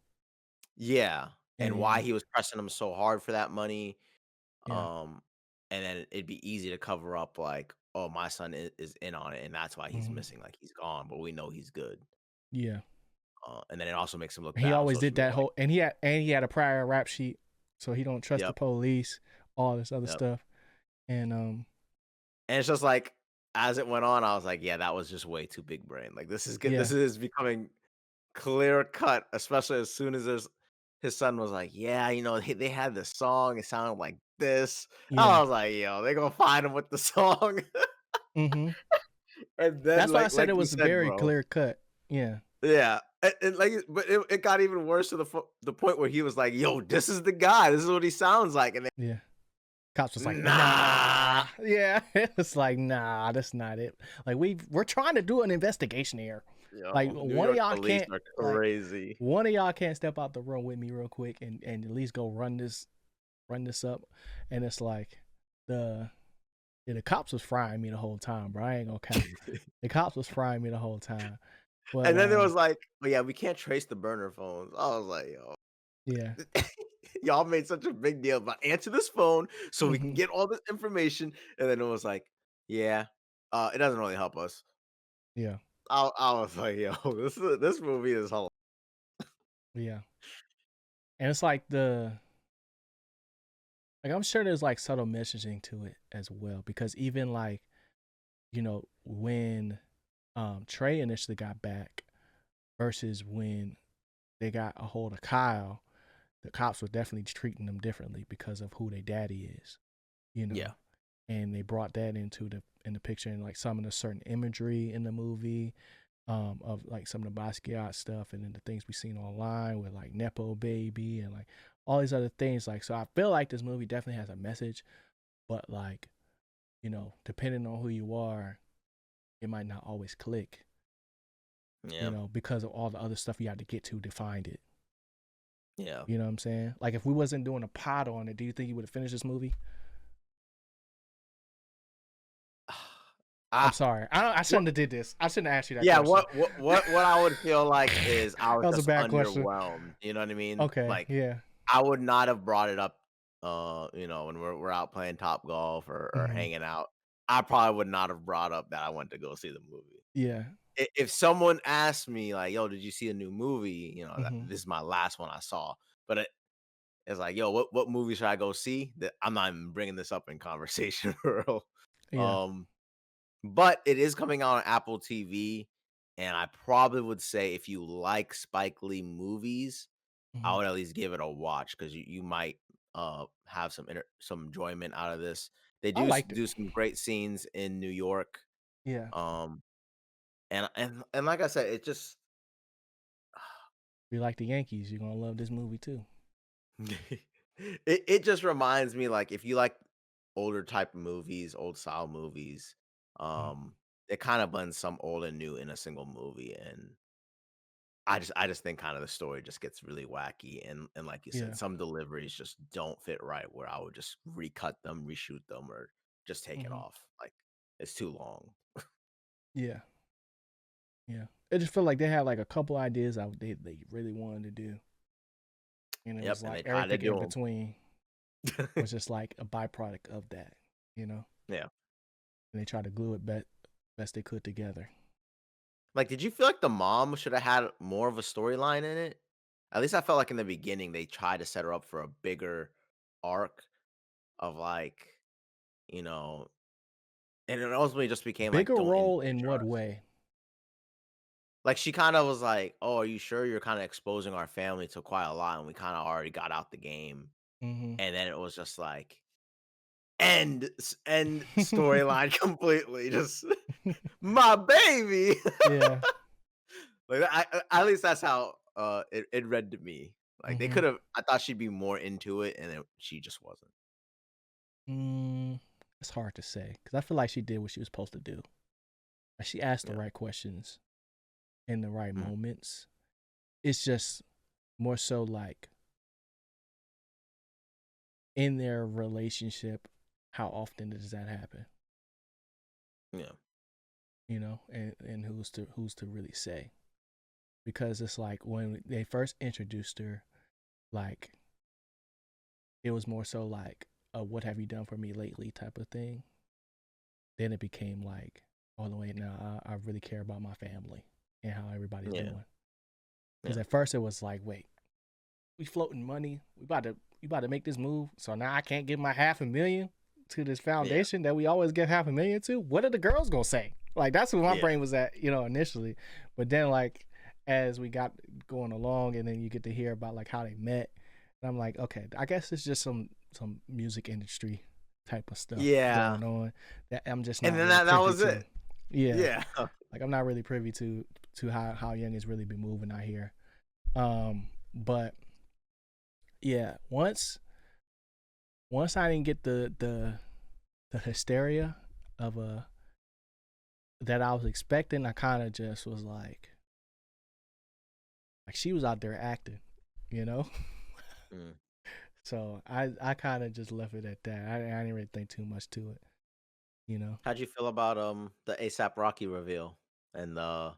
Speaker 2: yeah,
Speaker 1: and
Speaker 2: and why
Speaker 1: then
Speaker 2: he was pressing him so hard for that money.
Speaker 1: yeah,
Speaker 2: And then it'd be easy to cover up like, oh, my son is in on it, and that's why he's
Speaker 1: mhm,
Speaker 2: missing, like he's gone, but we know he's good.
Speaker 1: yeah.
Speaker 2: And then it also makes him look
Speaker 1: He
Speaker 2: bad on
Speaker 1: always did
Speaker 2: social media,
Speaker 1: that
Speaker 2: like,
Speaker 1: whole, and he had a prior rap sheet, so he don't trust the
Speaker 2: yep,
Speaker 1: police, all this other
Speaker 2: yep.
Speaker 1: stuff, and
Speaker 2: And it's just like as it went on, I was like, yeah, that was just way too big brain. Like this is good. This
Speaker 1: yeah,
Speaker 2: is becoming clear cut, especially as soon as his son was like, yeah, they had this song. It sounded like this.
Speaker 1: yeah,
Speaker 2: I was like, yo, they gonna find him with the song,
Speaker 1: mhm.
Speaker 2: and then
Speaker 1: That's why I
Speaker 2: like
Speaker 1: said
Speaker 2: like
Speaker 1: it
Speaker 2: you
Speaker 1: was
Speaker 2: said,
Speaker 1: very
Speaker 2: bro.
Speaker 1: clear cut. Yeah,
Speaker 2: Yeah, and like, but it got even worse to the point where he was like, "Yo, this is the guy. This is what he sounds like." And
Speaker 1: Yeah. Cops was like,
Speaker 2: then, nah.
Speaker 1: nah. Yeah. It's like, nah, that's not it. Like we're trying to do an investigation here. Like
Speaker 2: Yo, New York police are
Speaker 1: like
Speaker 2: crazy.
Speaker 1: one of y'all can't step out the room with me real quick and at least go run this up. And it's like the cops was frying me the whole time, bro. I ain't gonna count. The cops was frying me the whole time. But
Speaker 2: And then there was like, "Oh yeah, we can't trace the burner phones." I was like, "Yo,
Speaker 1: yeah.
Speaker 2: y'all made such a big deal about answer this phone so we can
Speaker 1: Hmm.
Speaker 2: get all this information." And then it was like, "Yeah, it doesn't really help us."
Speaker 1: Yeah.
Speaker 2: I was like, "Yo, this movie is hilarious."
Speaker 1: Yeah. And it's like I'm sure there's like subtle messaging to it as well, because even like, when Trey initially got back versus when they got a hold of Kyle, the cops were definitely treating them differently because of who their daddy is, you
Speaker 2: Yeah.
Speaker 1: know. And they brought that in the picture, and like some of the certain imagery in the movie, of like some of the Basquiat stuff, and then the things we've seen online with like Nepo Baby and like all these other things. Like, so I feel like this movie definitely has a message, but like, depending on who you are, it might not always click,
Speaker 2: Yeah.
Speaker 1: because of all the other stuff you have to get to find it.
Speaker 2: Yeah.
Speaker 1: You know what I'm saying? Like, if we wasn't doing a pod on it, do you think you would have finished this movie? I'm
Speaker 2: I
Speaker 1: sorry. I
Speaker 2: what
Speaker 1: shouldn't have did this. I shouldn't have asked you that
Speaker 2: Yeah,
Speaker 1: question.
Speaker 2: what I would feel like is I was
Speaker 1: That was a
Speaker 2: just
Speaker 1: bad question.
Speaker 2: underwhelmed, you know what I mean?
Speaker 1: Okay,
Speaker 2: Like,
Speaker 1: yeah.
Speaker 2: I would not have brought it up, when we're out playing Top Golf or
Speaker 1: Hmm.
Speaker 2: hanging out. I probably would not have brought up that I went to go see the movie.
Speaker 1: Yeah.
Speaker 2: If someone asked me like, "Yo, did you see a new movie?"
Speaker 1: Hmm.
Speaker 2: This is my last one I saw, but it's like, "Yo, what movie should I go see?" That I'm not even bringing this up in conversation, bro.
Speaker 1: Yeah.
Speaker 2: Um, but it is coming out on Apple TV, and I probably would say if you like Spike Lee movies, I
Speaker 1: Hmm.
Speaker 2: would at least give it a watch because you might have some enjoyment out of this. They
Speaker 1: I liked it.
Speaker 2: do some great scenes in New York.
Speaker 1: Yeah.
Speaker 2: Um, and like I said, it just
Speaker 1: If you like the Yankees, you're gonna love this movie too.
Speaker 2: it just reminds me, like, if you like older type movies, old style movies,
Speaker 1: Mhm.
Speaker 2: um, it kind of blends some old and new in a single movie, and I just think kind of the story just gets really wacky, and like you said,
Speaker 1: Yeah.
Speaker 2: some deliveries just don't fit right where I would just recut them, reshoot them, or just take it
Speaker 1: Hmm.
Speaker 2: off. Like, it's too long.
Speaker 1: Yeah. Yeah. It just felt like they had like a couple ideas they really wanted to do, and it
Speaker 2: Yep,
Speaker 1: was
Speaker 2: and
Speaker 1: like
Speaker 2: they try to
Speaker 1: everything in
Speaker 2: do
Speaker 1: between
Speaker 2: them.
Speaker 1: was just like a byproduct of that, you know.
Speaker 2: Yeah.
Speaker 1: And they tried to glue it best they could together.
Speaker 2: Like, did you feel like the mom should have had more of a storyline in it? At least I felt like in the beginning they tried to set her up for a bigger arc of like, you know, and it ultimately just became like,
Speaker 1: Bigger
Speaker 2: don't
Speaker 1: role in
Speaker 2: injure
Speaker 1: what
Speaker 2: us.
Speaker 1: way?
Speaker 2: Like, she kind of was like, "Oh, are you sure you're kind of exposing our family to quite a lot, and we kind of already got out the game."
Speaker 1: Hmm.
Speaker 2: And then it was just like end storyline completely. Just my baby.
Speaker 1: Yeah.
Speaker 2: Like, at least that's how it read to me. Like, they
Speaker 1: Hmm.
Speaker 2: could have. I thought she'd be more into it, and she just wasn't.
Speaker 1: It's hard to say because I feel like she did what she was supposed to do. Like, she asked the
Speaker 2: Yeah.
Speaker 1: right questions in the right
Speaker 2: Mm,
Speaker 1: moments. It's just more so like in their relationship, how often does that happen?
Speaker 2: yeah.
Speaker 1: And who's to really say? Because it's like when they first introduced her, like it was more so like a "what have you done for me lately" type of thing. Then it became like, "Oh no, wait, now I really care about my family and how everybody's
Speaker 2: Yeah.
Speaker 1: doing." Because
Speaker 2: Yeah.
Speaker 1: at first it was like, "Wait, we floating money. We about to make this move. So now I can't give my 500,000 to this
Speaker 2: Yeah.
Speaker 1: foundation that we always get 500,000 to. What are the girls gonna say?" Like that's what my
Speaker 2: Yeah.
Speaker 1: brain was at, initially. But then like as we got going along, and then you get to hear about like how they met, and I'm like, okay, I guess it's just some music industry type of stuff
Speaker 2: Yeah.
Speaker 1: going on that I'm just
Speaker 2: And
Speaker 1: not
Speaker 2: then
Speaker 1: really
Speaker 2: that
Speaker 1: privy
Speaker 2: was
Speaker 1: to.
Speaker 2: it.
Speaker 1: Yeah.
Speaker 2: Yeah.
Speaker 1: Like I'm not really privy to how Young has really been moving out here. But yeah, once I didn't get the hysteria of that I was expecting, I kind of just was like she was out there acting, you know.
Speaker 2: Mm.
Speaker 1: So I kind of just left it at that. I didn't really think too much to it, you know.
Speaker 2: How'd you feel about the ASAP Rocky reveal and uh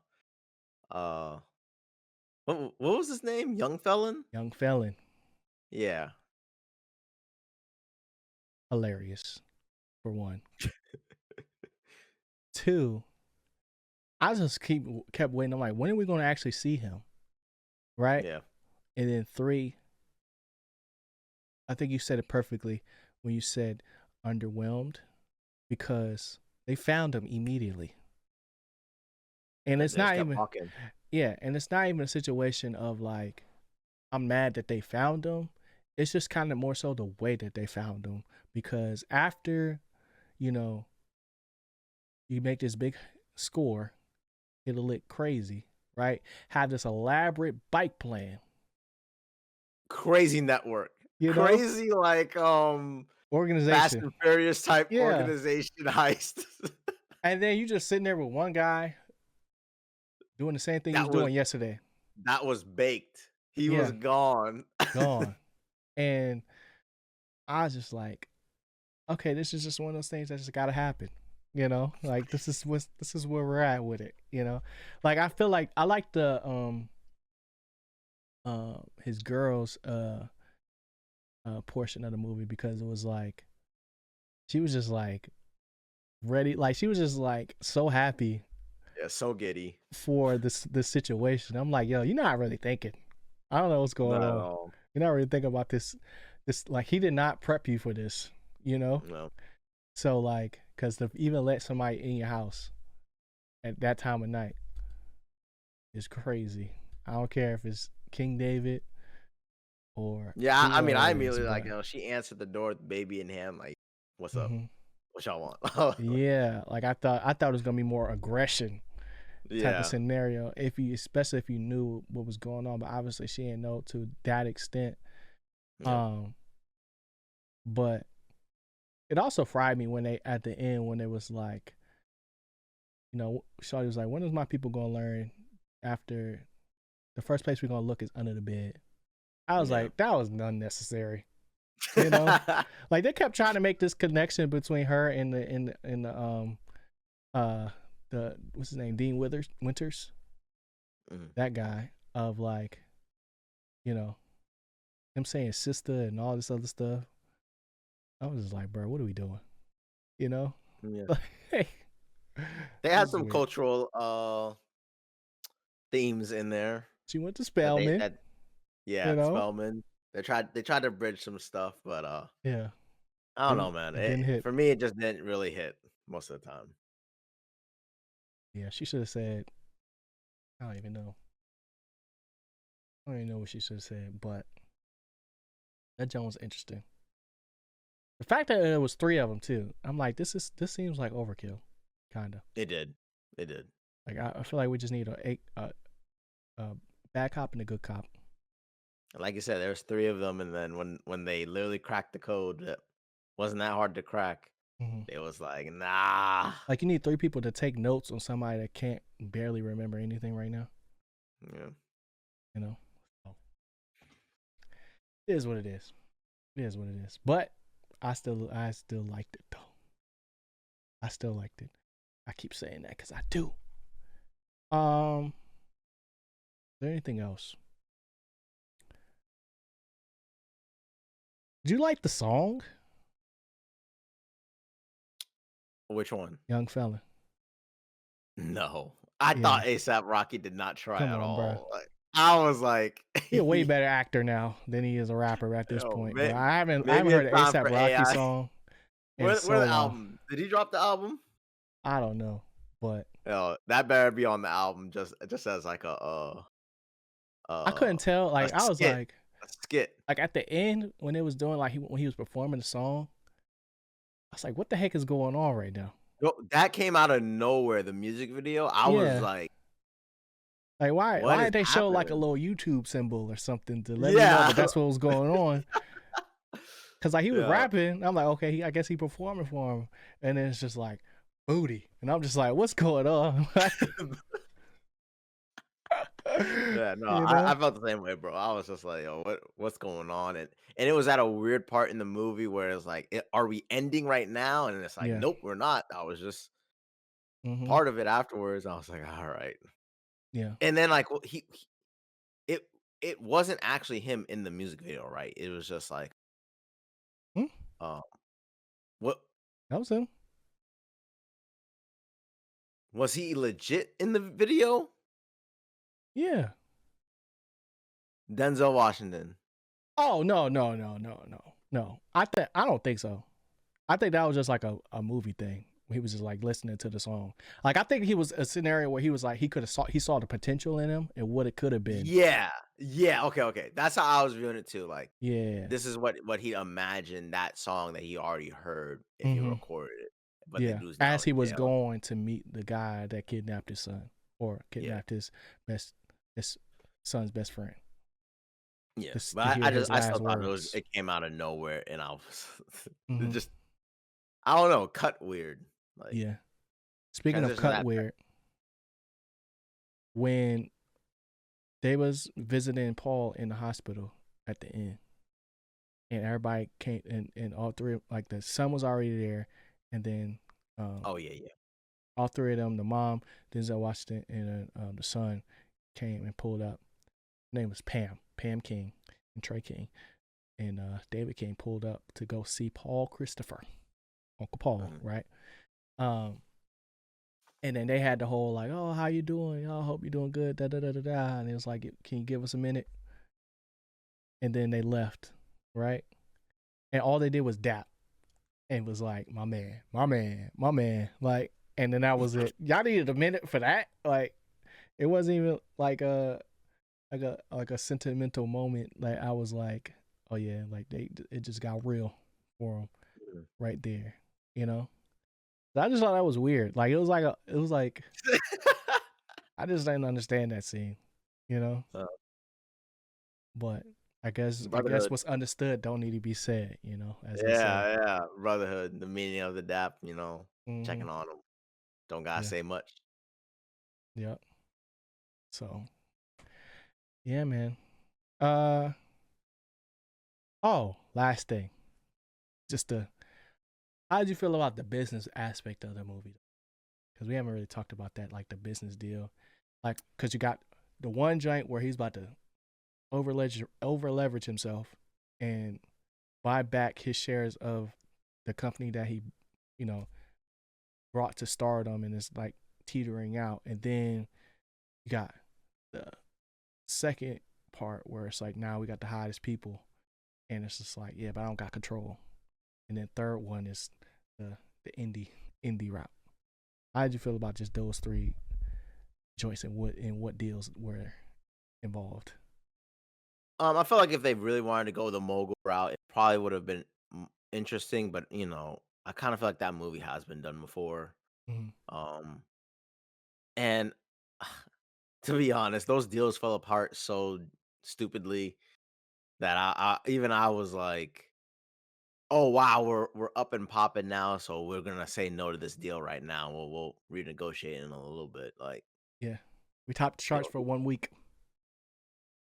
Speaker 2: what was his name? Young Felon?
Speaker 1: Young Felon,
Speaker 2: Yeah.
Speaker 1: hilarious for one. Two, I just kept waiting. I'm like, when are we going to actually see him? Right?
Speaker 2: Yeah.
Speaker 1: And then three, I think you said it perfectly when you said underwhelmed, because they found him immediately. And it's not even
Speaker 2: walking.
Speaker 1: Yeah, and it's not even a situation of like I'm mad that they found him. It's just kind of more so the way that they found him, because after, you know, you make this big score, it'll look crazy, right? Have this elaborate bike plan.
Speaker 2: Crazy network.
Speaker 1: You know?
Speaker 2: Crazy like
Speaker 1: Organization.
Speaker 2: Fast and Furious type organization heist.
Speaker 1: And then you just sitting there with one guy doing the same thing he was doing yesterday.
Speaker 2: That was baked. He was gone.
Speaker 1: Gone. And I was just like, okay, this is just one of those things that just gotta happen. You know, like this is where we're at with it. You know, like I feel like I like the his girl's portion of the movie, because it was like she was just like ready, like she was just like so happy.
Speaker 2: Yeah, so giddy
Speaker 1: for this situation. I'm like, yo, you're not really thinking. I don't know what's going on. You're not really thinking about this. Like he did not prep you for this. You know.
Speaker 2: No.
Speaker 1: So like, because to even let somebody in your house at that time of night is crazy. I don't care if it's King David or
Speaker 2: I mean, I immediately like, you know, she answered the door with the baby in hand, like, what's up? What y'all want?
Speaker 1: Yeah, like I thought it was gonna be more aggression type of scenario, especially if you knew what was going on, but obviously she didn't know to that extent. But it also fried me when they at the end, when it was like, you know, Shawty was like, when is my people gonna learn after the first place we're gonna look is under the bed? I was like, that was unnecessary. You know, like they kept trying to make this connection between her and the what's his name, Dean Winters, that guy, of like, you know, him saying sister and all this other stuff. I was just like, bro, what are we doing? You know?
Speaker 2: Hey. They had some cultural themes in there.
Speaker 1: She went to Spelman.
Speaker 2: Spelman. They tried to bridge some stuff, but I don't know, man.
Speaker 1: It didn't hit.
Speaker 2: For me, it just didn't really hit most of the time.
Speaker 1: Yeah, she should have said, I don't even know. I don't even know what she should have said, but that joint was interesting. The fact that there was 3 of them too, I'm like, this seems like overkill, kind of.
Speaker 2: It did.
Speaker 1: Like I feel like we just need a bad cop and a good cop.
Speaker 2: Like you said, there's 3 of them, and then when they literally cracked the code, that wasn't that hard to crack. It was like, nah.
Speaker 1: Like you need 3 people to take notes on somebody that can't barely remember anything right now.
Speaker 2: Yeah.
Speaker 1: You know? So, it is what it is. It is what it is. But I still liked it though. I still liked it. I keep saying that because I do. Is there anything else? Do you like the song?
Speaker 2: Which one?
Speaker 1: Young Fella.
Speaker 2: No. I thought ASAP Rocky did not try at all. Like, I was like,
Speaker 1: he's a way better actor now than he is a rapper at this point. I haven't heard an ASAP Rocky song.
Speaker 2: Where's the album? Did he drop the album?
Speaker 1: I don't know, but
Speaker 2: that better be on the album. Just as like a
Speaker 1: I couldn't tell. Like I was like
Speaker 2: a skit.
Speaker 1: Like at the end when it was doing like when he was performing the song, I was like, what the heck is going on right now?
Speaker 2: No, that came out of nowhere, the music video. I was
Speaker 1: Yeah.
Speaker 2: like,
Speaker 1: Like,
Speaker 2: "What
Speaker 1: why
Speaker 2: is
Speaker 1: did they show, like, a
Speaker 2: happening?"
Speaker 1: little YouTube symbol or something to let me know
Speaker 2: Yeah.
Speaker 1: that that's what was going on? 'Cause, like, he was
Speaker 2: Yeah.
Speaker 1: rapping, I'm like, "Okay, I guess he performing for him," and then it's just like, "Booty," and I'm just like, "What's going on?" Like,
Speaker 2: Yeah, no,
Speaker 1: you
Speaker 2: I
Speaker 1: know?
Speaker 2: felt the same way, bro. I was just like, "Yo, what's going on?" And it was at a weird part in the movie where it's like, "Are we ending right now?" And it's like,
Speaker 1: Yeah.
Speaker 2: "Nope, we're not." I was just
Speaker 1: Mhm.
Speaker 2: part of it afterwards. I was like, "All right."
Speaker 1: Yeah.
Speaker 2: And then, like, it it wasn't actually him in the music video, right? It was just like,
Speaker 1: Mm,
Speaker 2: um, what
Speaker 1: that was him.
Speaker 2: was he legit in the video?
Speaker 1: Yeah.
Speaker 2: Denzel Washington.
Speaker 1: Oh, no, no, no, no, no, no. I don't think so. I think that was just like a movie thing. He was just like listening to the song. Like I think he was a scenario where he was like he saw the potential in him and what it could have been.
Speaker 2: Yeah. Yeah, okay, okay. That's how I was viewing it too, like,
Speaker 1: Yeah.
Speaker 2: this is what he imagined that song that he already heard if he
Speaker 1: Mhm.
Speaker 2: recorded it, but the
Speaker 1: Yeah.
Speaker 2: dude's now
Speaker 1: As he
Speaker 2: in
Speaker 1: was
Speaker 2: jail.
Speaker 1: going to meet the guy that kidnapped his son or
Speaker 2: Yeah,
Speaker 1: kidnapped best his son's best friend.
Speaker 2: yeah,
Speaker 1: To
Speaker 2: but
Speaker 1: hear
Speaker 2: I just
Speaker 1: his
Speaker 2: I still
Speaker 1: last
Speaker 2: thought
Speaker 1: words.
Speaker 2: it came out of nowhere, and I was it
Speaker 1: Mhm.
Speaker 2: just I don't know, cut weird, like,
Speaker 1: Yeah. Speaking of
Speaker 2: transition
Speaker 1: cut
Speaker 2: that
Speaker 1: weird, when they was visiting Paul in the hospital at the end, and everybody came, and all three, like the son was already there, and then um,
Speaker 2: oh, yeah, yeah.
Speaker 1: all three of them, the mom, Denzel Washington, and the son, came and pulled up. Her name was Pam King, and Trey King, and David King pulled up to go see Paul Christopher, Uncle Paul,
Speaker 2: Mhm,
Speaker 1: right? Um, and then they had the whole like, "Oh, how you doing? I hope you're doing good." Da da da da da. And it was like, "Can you give us a minute?" And then they left, right? And all they did was dap and was like, "My man, my man, my man." Like, and then that was it. Y'all needed a minute for that. Like, it wasn't even like a sentimental moment. Like, I was like, "Oh yeah," like it just got real for them
Speaker 2: mhm.
Speaker 1: right there. You know. So I just thought that was weird. Like, it was like I just didn't understand that scene. You know.
Speaker 2: Uh,
Speaker 1: But I guess
Speaker 2: brotherhood.
Speaker 1: what's understood don't need to be said. You know, as they say.
Speaker 2: Yeah, yeah, brotherhood, the meaning of the dap,
Speaker 1: Hmm.
Speaker 2: checking on them. Don't gotta
Speaker 1: Yeah.
Speaker 2: say much.
Speaker 1: Yep. So yeah, man. Uh oh, last thing. Just how did you feel about the business aspect of the movie? Because we haven't really talked about that, like the business deal. Like, because you got the one joint where he's about to over leverage himself and buy back his shares of the company that he, you know, brought to stardom and is like teetering out. And then you got the second part where it's like now we got the hottest people and it's just like, yeah, but I don't got control. And then third one is the indie route. How did you feel about just those three joints and what deals were involved?
Speaker 2: I feel like if they really wanted to go the mogul route, it probably would have been interesting. But I kind of feel like that movie has been done before.
Speaker 1: Mm-hmm.
Speaker 2: Um, and to be honest, those deals fell apart so stupidly that even I was like, "Oh wow, we're up and popping now, so we're gonna say no to this deal right now. We'll renegotiate in a little bit." Like,
Speaker 1: Yeah, we topped the charts
Speaker 2: yo,
Speaker 1: for 1 week.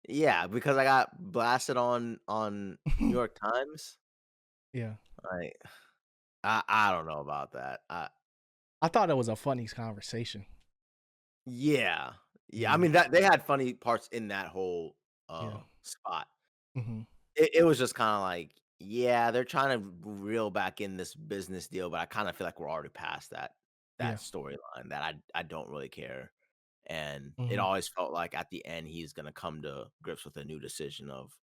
Speaker 2: yeah, because I got blasted on New York Times.
Speaker 1: Yeah,
Speaker 2: Like, I don't know about that.
Speaker 1: I thought it was a funny conversation.
Speaker 2: Yeah. Yeah, I
Speaker 1: Yeah,
Speaker 2: mean, that they had funny parts in that whole,
Speaker 1: yeah,
Speaker 2: spot.
Speaker 1: mm-hmm.
Speaker 2: It was just kinda like, yeah, they're trying to reel back in this business deal, but I kinda feel like we're already past that
Speaker 1: Yeah,
Speaker 2: storyline that I don't really care, and it
Speaker 1: mm-hmm.
Speaker 2: always felt like at the end, he's gonna come to grips with a new decision of,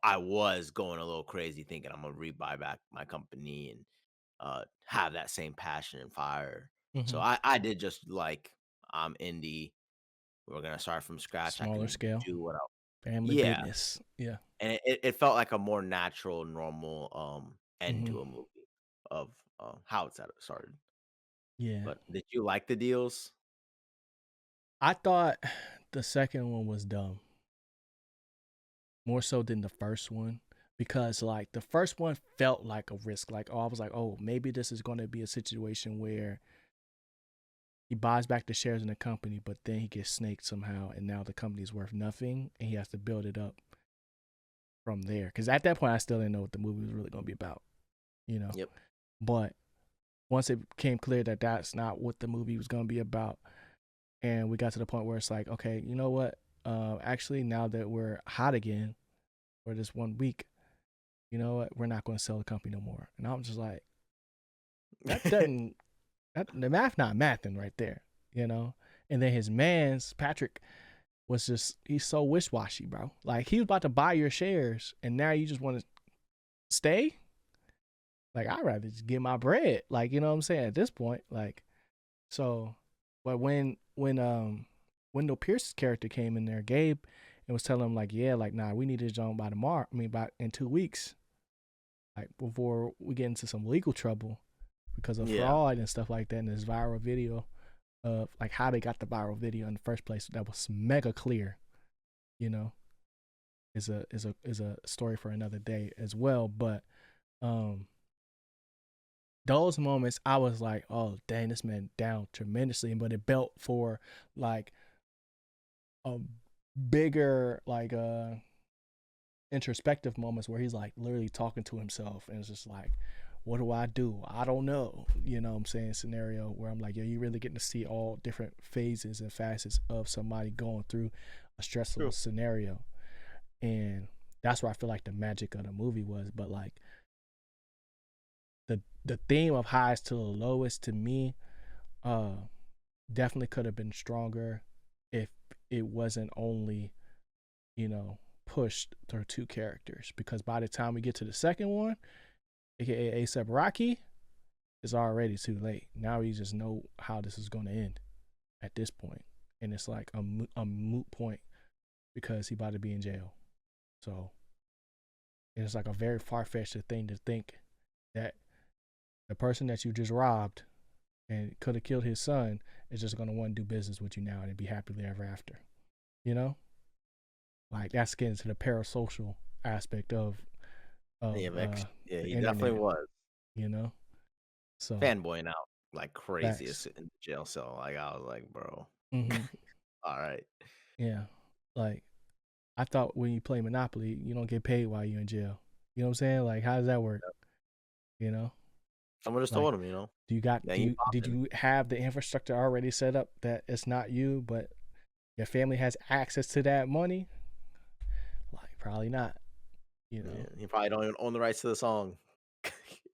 Speaker 2: I was going a little crazy thinking I'm gonna rebuy back my company and have that same passion and fire. So
Speaker 1: Mm-hmm.
Speaker 2: I did just like I'm indie. We're gonna start from scratch. I
Speaker 1: Smaller
Speaker 2: can
Speaker 1: scale,
Speaker 2: do what I
Speaker 1: family
Speaker 2: yeah,
Speaker 1: business. Yeah,
Speaker 2: and it felt like a more natural, normal end
Speaker 1: mm-hmm.
Speaker 2: to a movie of how it started.
Speaker 1: Yeah.
Speaker 2: But did you like the deals?
Speaker 1: I thought the second one was dumb, more so than the first one, because like the first one felt like a risk. Like, oh, I was like, oh, maybe this is going to be a situation where he buys back the shares in the company, but then he gets snaked somehow, and now the company's worth nothing, and he has to build it up from there. Because at that point, I still didn't know what the movie was really going to be about, you know.
Speaker 2: Yep.
Speaker 1: But once it became clear that that's not what the movie was going to be about, and we got to the point where it's like, okay, you know what? Actually, now that we're hot again for this 1 week, you know what? We're not going to sell the company no more. And I'm just like, that doesn't, the math not mathing right there, you know? And then his man's, Patrick, was just, he's so wish washy, bro. Like, he was about to buy your shares, and now you just want to stay? Like, I'd rather just get my bread. Like, you know what I'm saying? At this point, like, so, but when Wendell Pierce's character came in there, Gabe, and was telling him like, yeah, like, nah, we need this joint by tomorrow. I mean, by in 2 weeks, like before we get into some legal trouble because of
Speaker 2: Yeah.
Speaker 1: fraud and stuff like that. And this viral video of like how they got the viral video in the first place that was mega clear, you know, is a story for another day as well. But um those moments I was like, oh dang, this man down tremendously, but it built for like a bigger like introspective moments where he's like literally talking to himself, and it's just like, what do I do? I don't know. You know what I'm saying? Scenario where I'm like, yo, you really getting to see all different phases and facets of somebody going through a stressful
Speaker 2: True.
Speaker 1: scenario. And that's where I feel like the magic of the movie was. But like the theme of highs to the lowest to me, uh definitely could have been stronger if it wasn't only, you know, pushed through two characters. Because by the time we get to the second one, aka ASAP Rocky, it's already too late. Now we just know how this is going to end at this point, and it's like a moot point because he about to be in jail. So it's like a very far fetched thing to think that the person that you just robbed and could have killed his son is just going to want to do business with you now and be happily ever after. You know, like that's getting to the parasocial aspect of
Speaker 2: Yeah, yeah,
Speaker 1: the
Speaker 2: he definitely
Speaker 1: internet.
Speaker 2: was
Speaker 1: You know, so
Speaker 2: fanboying out like crazy
Speaker 1: facts.
Speaker 2: in the jail cell. Like I was like, bro,
Speaker 1: Mm-hmm.
Speaker 2: all right.
Speaker 1: Yeah, like I thought when you play Monopoly, you don't get paid while you're in jail. You know what I'm saying? Like, how does that work? You know,
Speaker 2: Someone just
Speaker 1: like,
Speaker 2: told him, then
Speaker 1: do
Speaker 2: you
Speaker 1: you did
Speaker 2: popping.
Speaker 1: you have the infrastructure already set up that it's not you, but your family has access to that money? Like, probably not. You
Speaker 2: Yeah,
Speaker 1: know,
Speaker 2: he probably don't even own the rights to the song.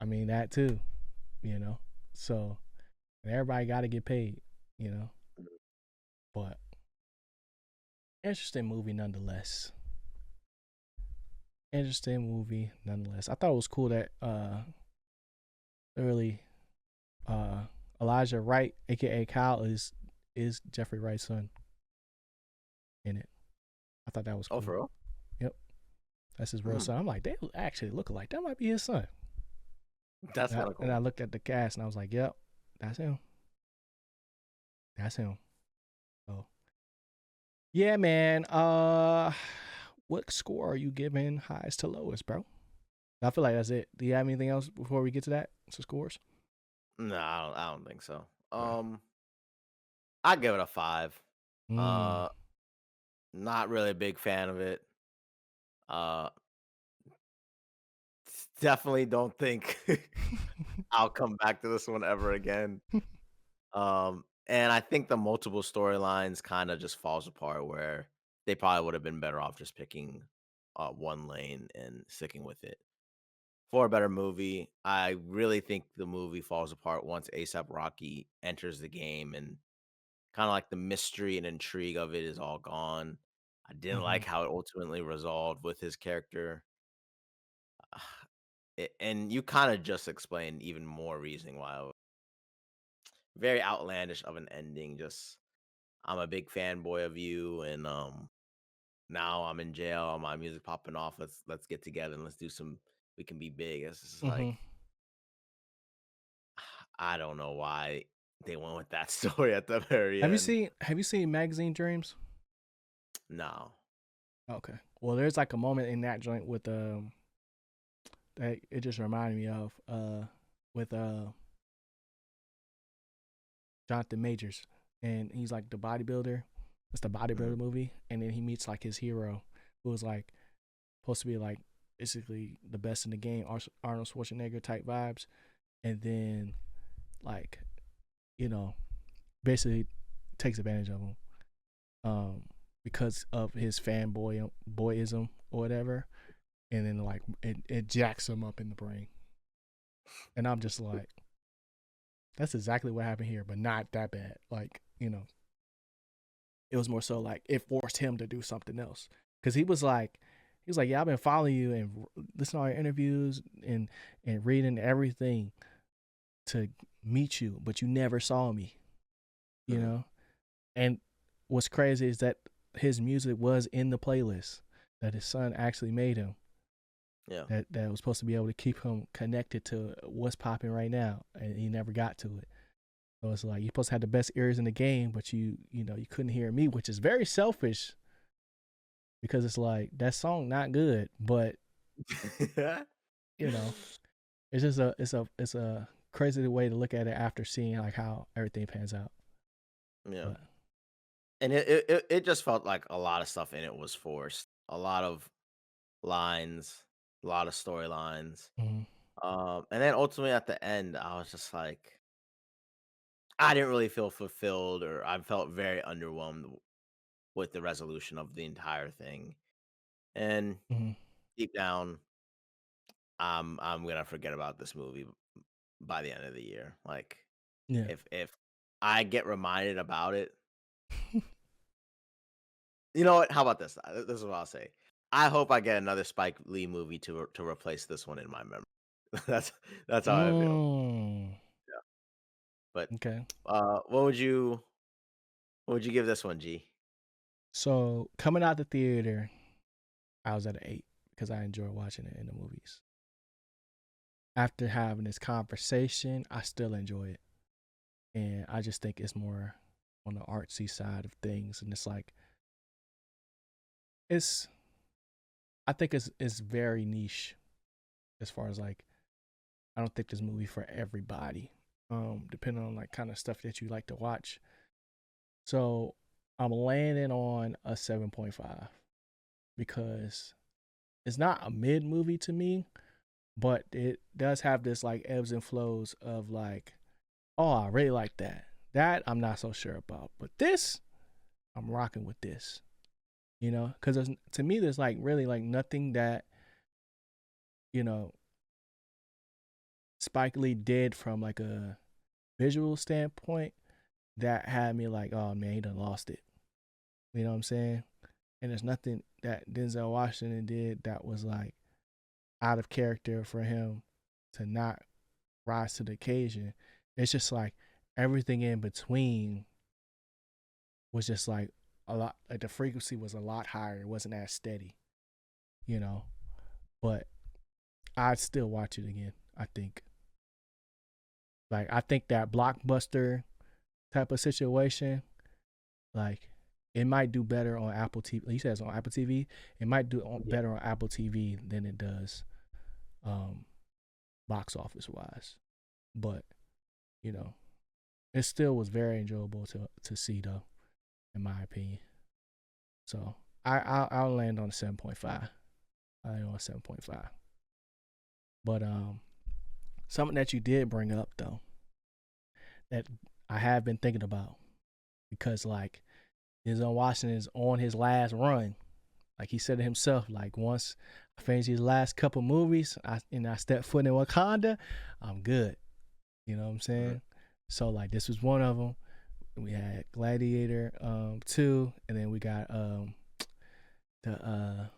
Speaker 1: I mean that too. You know, so everybody got to get paid. You know, but interesting movie nonetheless. Interesting movie nonetheless. I thought it was cool that early uh Elijah Wright, aka Kyle, is Jeffrey Wright's son in it. I thought that was
Speaker 2: Oh,
Speaker 1: cool.
Speaker 2: for real?
Speaker 1: Yep, that's his real
Speaker 2: Hmm.
Speaker 1: son. I'm like, they actually look alike. That might be his son.
Speaker 2: That's
Speaker 1: And I,
Speaker 2: kind of
Speaker 1: and I
Speaker 2: cool.
Speaker 1: looked at the cast and I was like, yep, that's him. That's him. So yeah, man. What score are you giving highest to lowest, bro? I feel like that's it. Do you have anything else before we get to that? So scores.
Speaker 2: No, I don't think so.
Speaker 1: Okay.
Speaker 2: I give it a 5.
Speaker 1: Mm.
Speaker 2: Uh, Not really a big fan of it. Uh, Definitely don't think I'll come back to this one ever again. And I think the multiple storylines kind of just falls apart where they probably would have been better off just picking one lane and sticking with it. For a better movie, I really think the movie falls apart once ASAP Rocky enters the game and kind of like the mystery and intrigue of it is all gone. I didn't
Speaker 1: Mm-hmm.
Speaker 2: like how it ultimately resolved with his character. And you kind of just explained even more reasoning why it was very outlandish of an ending. Just I'm a big fanboy of you, and now I'm in jail. My music popping off. Let's get together and let's do some. We can be big. It's just
Speaker 1: Mm-hmm.
Speaker 2: like I don't know why they went with that story at the very end.
Speaker 1: Have you seen Magazine Dreams?
Speaker 2: No.
Speaker 1: Okay. Well, there's like a moment in that joint with that it just reminded me of with Jonathan Majors, and he's like the bodybuilder. It's the bodybuilder
Speaker 2: Mhm.
Speaker 1: movie, and then he meets like his hero, who was like supposed to be like basically the best in the game, Arnold Schwarzenegger type vibes, and then like you know basically takes advantage of him because of his fanboy boyism or whatever, and then like it jacks him up in the brain, and I'm just like, that's exactly what happened here, but not that bad. Like it was more so like it forced him to do something else because he was like, yeah, I've been following you and listening to all your interviews and reading everything to meet you, but you never saw me, you
Speaker 2: Mhm.
Speaker 1: know. And what's crazy is that his music was in the playlist that his son actually made him.
Speaker 2: Yeah.
Speaker 1: That was supposed to be able to keep him connected to what's popping right now, and he never got to it. So it's like you're supposed to have the best ears in the game, but you couldn't hear me, which is very selfish because it's like that song not good, but you know, it's just a crazy way to look at it after seeing like how everything pans out.
Speaker 2: Yeah.
Speaker 1: But
Speaker 2: And it just felt like a lot of stuff in it was forced. A lot of lines, a lot of storylines.
Speaker 1: mhm,
Speaker 2: And then ultimately at the end, I was just like, I didn't really feel fulfilled, or I felt very underwhelmed with the resolution of the entire thing. And
Speaker 1: mhm,
Speaker 2: deep down, I'm gonna forget about this movie by the end of the year. Like,
Speaker 1: yeah.
Speaker 2: if I get reminded about it, you know what? How about this? This is what I'll say. I hope I get another Spike Lee movie to replace this one in my memory. that's that's how I feel.
Speaker 1: Mm,
Speaker 2: Yeah. But
Speaker 1: okay.
Speaker 2: what would you give this one, G?
Speaker 1: So coming out the theater, I was at an 8 because I enjoy watching it in the movies. After having this conversation, I still enjoy it, and I just think it's more on the artsy side of things, and it's like it's I think it's very niche as far as like I don't think this movie for everybody. Depending on like kind of stuff that you like to watch. So I'm landing on a 7.5 because it's not a mid movie to me, but it does have this like ebbs and flows of like, oh, I really like that. That I'm not so sure about, but this I'm rocking with this, because to me there's like really like nothing that you know Spike Lee did from like a visual standpoint that had me like, oh man, he done lost it. You know what I'm saying? And there's nothing that Denzel Washington did that was like out of character for him to not rise to the occasion. It's just like everything in between was just like a lot, like the frequency was a lot higher. It wasn't as steady, you know. But I'd still watch it again. I think. Like I think that blockbuster type of situation, like it might do better on Apple TV. You said it's on Apple TV. It might do
Speaker 2: Yeah.
Speaker 1: better on Apple TV than it does um, box office wise. But you know, it still was very enjoyable to see though, in my opinion. So I'll land on a 7.5. I land on a 7.5. But something that you did bring up though that I have been thinking about because like Denzel Washington is on his last run. Like he said it himself. Like once I finish these last couple movies, I step foot in Wakanda, I'm good. You know what I'm
Speaker 2: Mhm.
Speaker 1: saying? So like this was one of them. We had Gladiator 2, and then we got the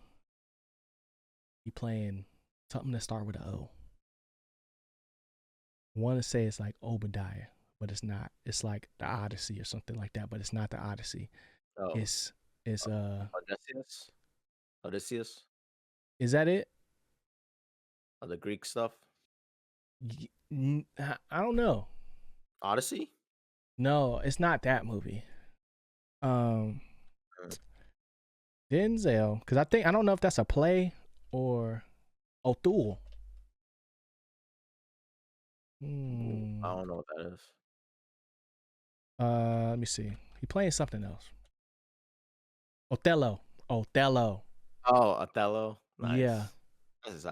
Speaker 1: he playing something that start with a O. I want to say it's like Obadiah, but it's not. It's like the Odyssey or something like that, but it's not the Odyssey.
Speaker 2: Oh,
Speaker 1: It's it's
Speaker 2: Odysseus. Odysseus.
Speaker 1: is that it?
Speaker 2: The Greek stuff.
Speaker 1: I don't know.
Speaker 2: Odyssey?
Speaker 1: No, it's not that movie. Um,
Speaker 2: Mm.
Speaker 1: Denzel, because I don't know if that's a play or O'Toole.
Speaker 2: Ooh, I
Speaker 1: Hmm.
Speaker 2: don't know what that is.
Speaker 1: Let me see. He playing something else. Othello. Othello.
Speaker 2: Oh, Othello.
Speaker 1: Yeah.
Speaker 2: Nice. This is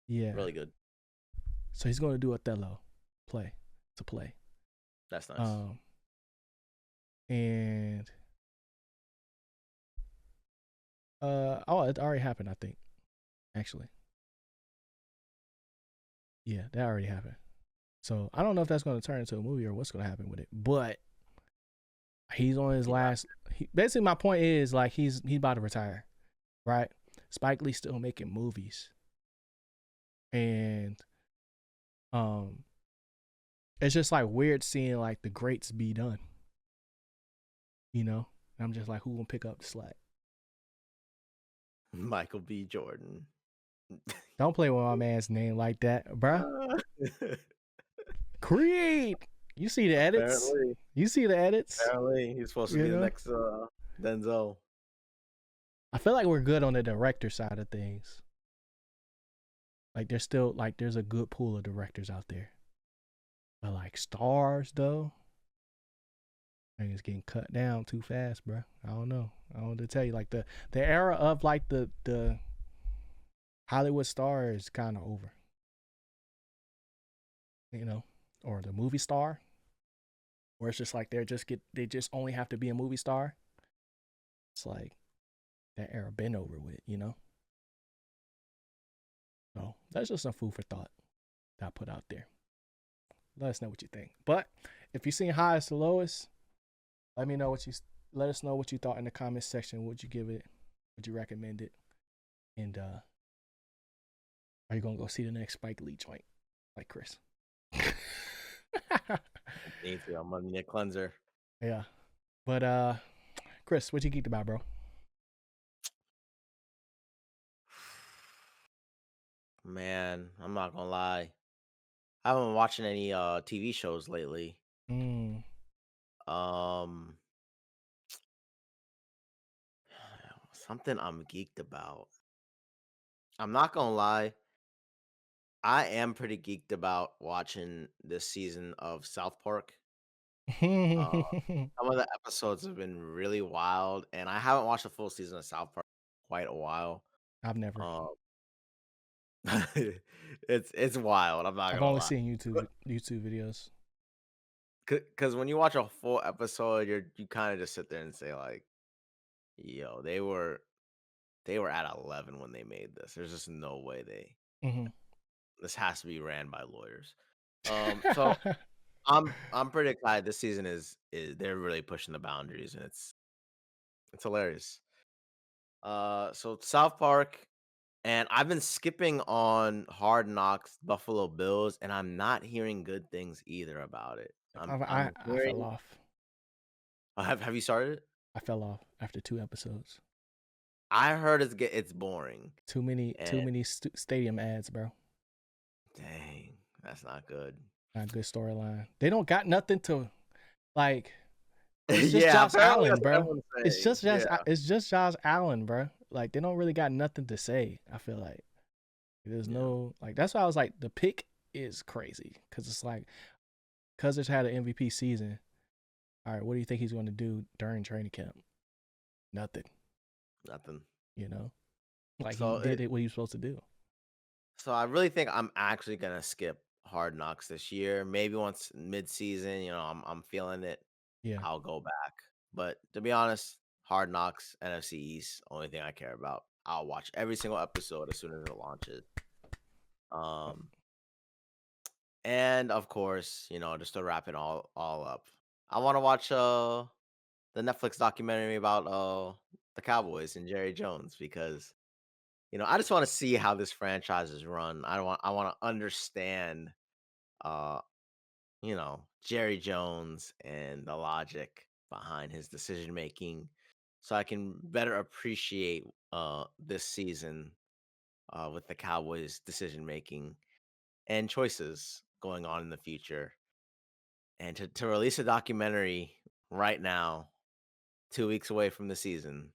Speaker 1: Yeah.
Speaker 2: really good.
Speaker 1: So he's going to do Othello play. It's a play.
Speaker 2: That's nice.
Speaker 1: Um, and oh, it already happened. I think actually, yeah, that already happened. So I don't know if that's going to turn into a movie or what's going to happen with it. But he's on his
Speaker 2: Yeah.
Speaker 1: last. Basically, my point is like he's about to retire, right? Spike Lee's still making movies, and um, it's just like weird seeing like the greats be done. You know, and I'm just like, who gonna pick up the slack?
Speaker 2: Michael B. Jordan.
Speaker 1: Don't play with my man's name like that, bruh. Creed. You see the edits.
Speaker 2: Apparently,
Speaker 1: You see the edits.
Speaker 2: apparently, he's supposed to
Speaker 1: You
Speaker 2: be the
Speaker 1: know.
Speaker 2: next Denzel.
Speaker 1: I feel like we're good on the director side of things. Like there's still like there's a good pool of directors out there. But like stars though, I think it's getting cut down too fast, bro. I don't know. I don't know to tell you. Like the era of like the Hollywood star is kind of over. You know, or the movie star, where it's just like they just only have to be a movie star. It's like that era been over with, you know. So that's just some food for thought that I put out there. Let us know what you think. But if you've seen highest to lowest, let me know what you let us know what you thought in the comments section. Would you give it? Would you recommend it? And are you gonna go see the next Spike Lee joint like Chris?
Speaker 2: Need to. I'm gonna need a cleanser.
Speaker 1: Yeah. But Chris, what you geeked about, bro?
Speaker 2: Man, I'm not gonna lie. I haven't been watching any TV shows lately.
Speaker 1: Mm.
Speaker 2: Um, something I'm geeked about. I'm not gonna lie. I am pretty geeked about watching this season of South Park. Uh, some of the episodes have been really wild, and I haven't watched a full season of South Park in quite a while.
Speaker 1: I've never.
Speaker 2: Um, it's wild. I'm not
Speaker 1: I've
Speaker 2: gonna
Speaker 1: only
Speaker 2: lie.
Speaker 1: seen YouTube videos.
Speaker 2: Because when you watch a full episode, you kind of just sit there and say like, "Yo, they were at 11 when they made this. There's just no way
Speaker 1: Mm-hmm.
Speaker 2: this has to be ran by lawyers." So I'm pretty excited. This season is they're really pushing the boundaries, and it's hilarious. So South Park, and I've been skipping on Hard Knocks Buffalo Bills, and I'm not hearing good things either about it. I'm
Speaker 1: I fell
Speaker 2: hearing.
Speaker 1: off.
Speaker 2: Have you started it?
Speaker 1: I fell off after 2 episodes.
Speaker 2: I heard it's boring.
Speaker 1: Too
Speaker 2: And
Speaker 1: many stadium ads, bro.
Speaker 2: dang, that's not good.
Speaker 1: Not good storyline. They don't got nothing to like. It's just
Speaker 2: Yeah,
Speaker 1: Josh
Speaker 2: apparently
Speaker 1: Allen,
Speaker 2: that's what
Speaker 1: bro.
Speaker 2: everyone's saying. Yeah,
Speaker 1: It's just Josh Allen, bro. Like they don't really got nothing to say. I feel like there's
Speaker 2: yeah.
Speaker 1: no like. That's why I was like the pick is crazy because it's like because it's had an MVP season. All right, what do you think he's going to do during training camp? Nothing.
Speaker 2: Nothing.
Speaker 1: You know, like he
Speaker 2: So
Speaker 1: did it what he was supposed to do.
Speaker 2: so I really think I'm actually gonna skip Hard Knocks this year. Maybe once mid-season, I'm feeling it,
Speaker 1: Yeah.
Speaker 2: I'll go back. But to be honest, Hard Knocks, NFC East, only thing I care about. I'll watch every single episode as soon as it launches. Um, and of course, just to wrap it all up, I want to watch the Netflix documentary about the Cowboys and Jerry Jones because I just want to see how this franchise is run. I want to understand uh Jerry Jones and the logic behind his decision making so I can better appreciate this season with the Cowboys decision making and choices going on in the future. and to release a documentary right now, 2 weeks away from the season,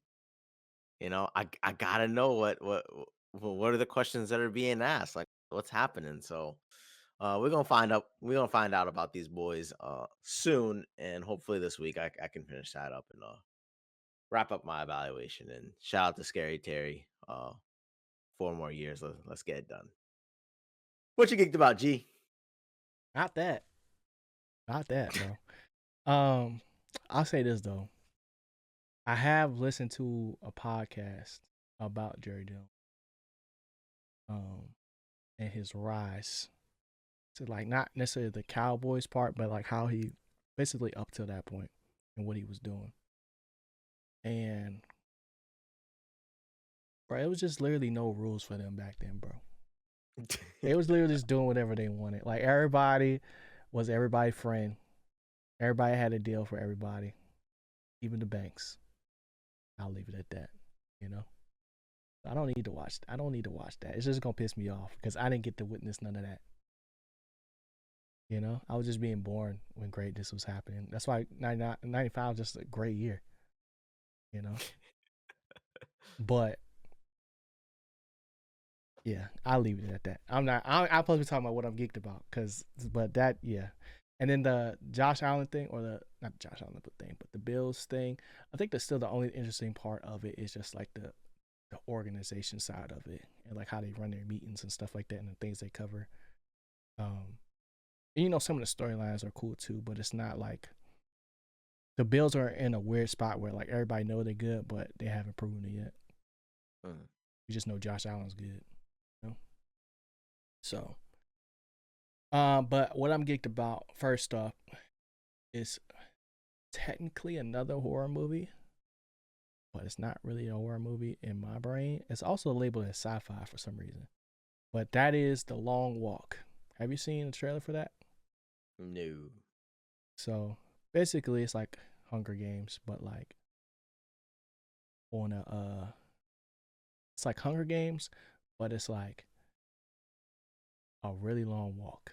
Speaker 2: I gotta know what are the questions that are being asked, like what's happening. So we're gonna find out about these boys soon, and hopefully this week I can finish that up and wrap up my evaluation. And shout out to Scary Terry. 4 more years. Let's get it done. What you geeked about, G?
Speaker 1: Not that. Not that, bro. I'll say this though. I have listened to a podcast about Jerry Dillon, and his rise to like not necessarily the Cowboys part, but like how he basically up to that point and what he was doing. And bro, it was just literally no rules for them back then, bro. They was literally just doing whatever they wanted. Like everybody was everybody's friend. Everybody had a deal for everybody, even the banks. I'll leave it at that. You know, I don't need to watch. I don't need to watch that. It's just gonna piss me off because I didn't get to witness none of that. You know, I was just being born when greatness was happening. That's why 95 was just a great year. You know, but yeah, I'll leave it at that. I'm not. I'm supposed to be talking about what I'm geeked about, but that, yeah. And then the Josh Allen thing, or the not Josh Allen thing, but the Bills thing. I think that's still the only interesting part of it is just like the organization side of it and like how they run their meetings and stuff like that and the things they cover. And, some of the storylines are cool too, but it's not like the Bills are in a weird spot where like everybody know they're good, but they haven't proven it yet. You just know Josh Allen's good. So, but what I'm geeked about first off is technically another horror movie, but it's not really a horror movie in my brain. It's also labeled as sci-fi for some reason, but that is The Long Walk. Have you seen the trailer for that?
Speaker 2: No.
Speaker 1: So basically, it's like Hunger Games, but like on it's like Hunger Games, but it's like a really long walk.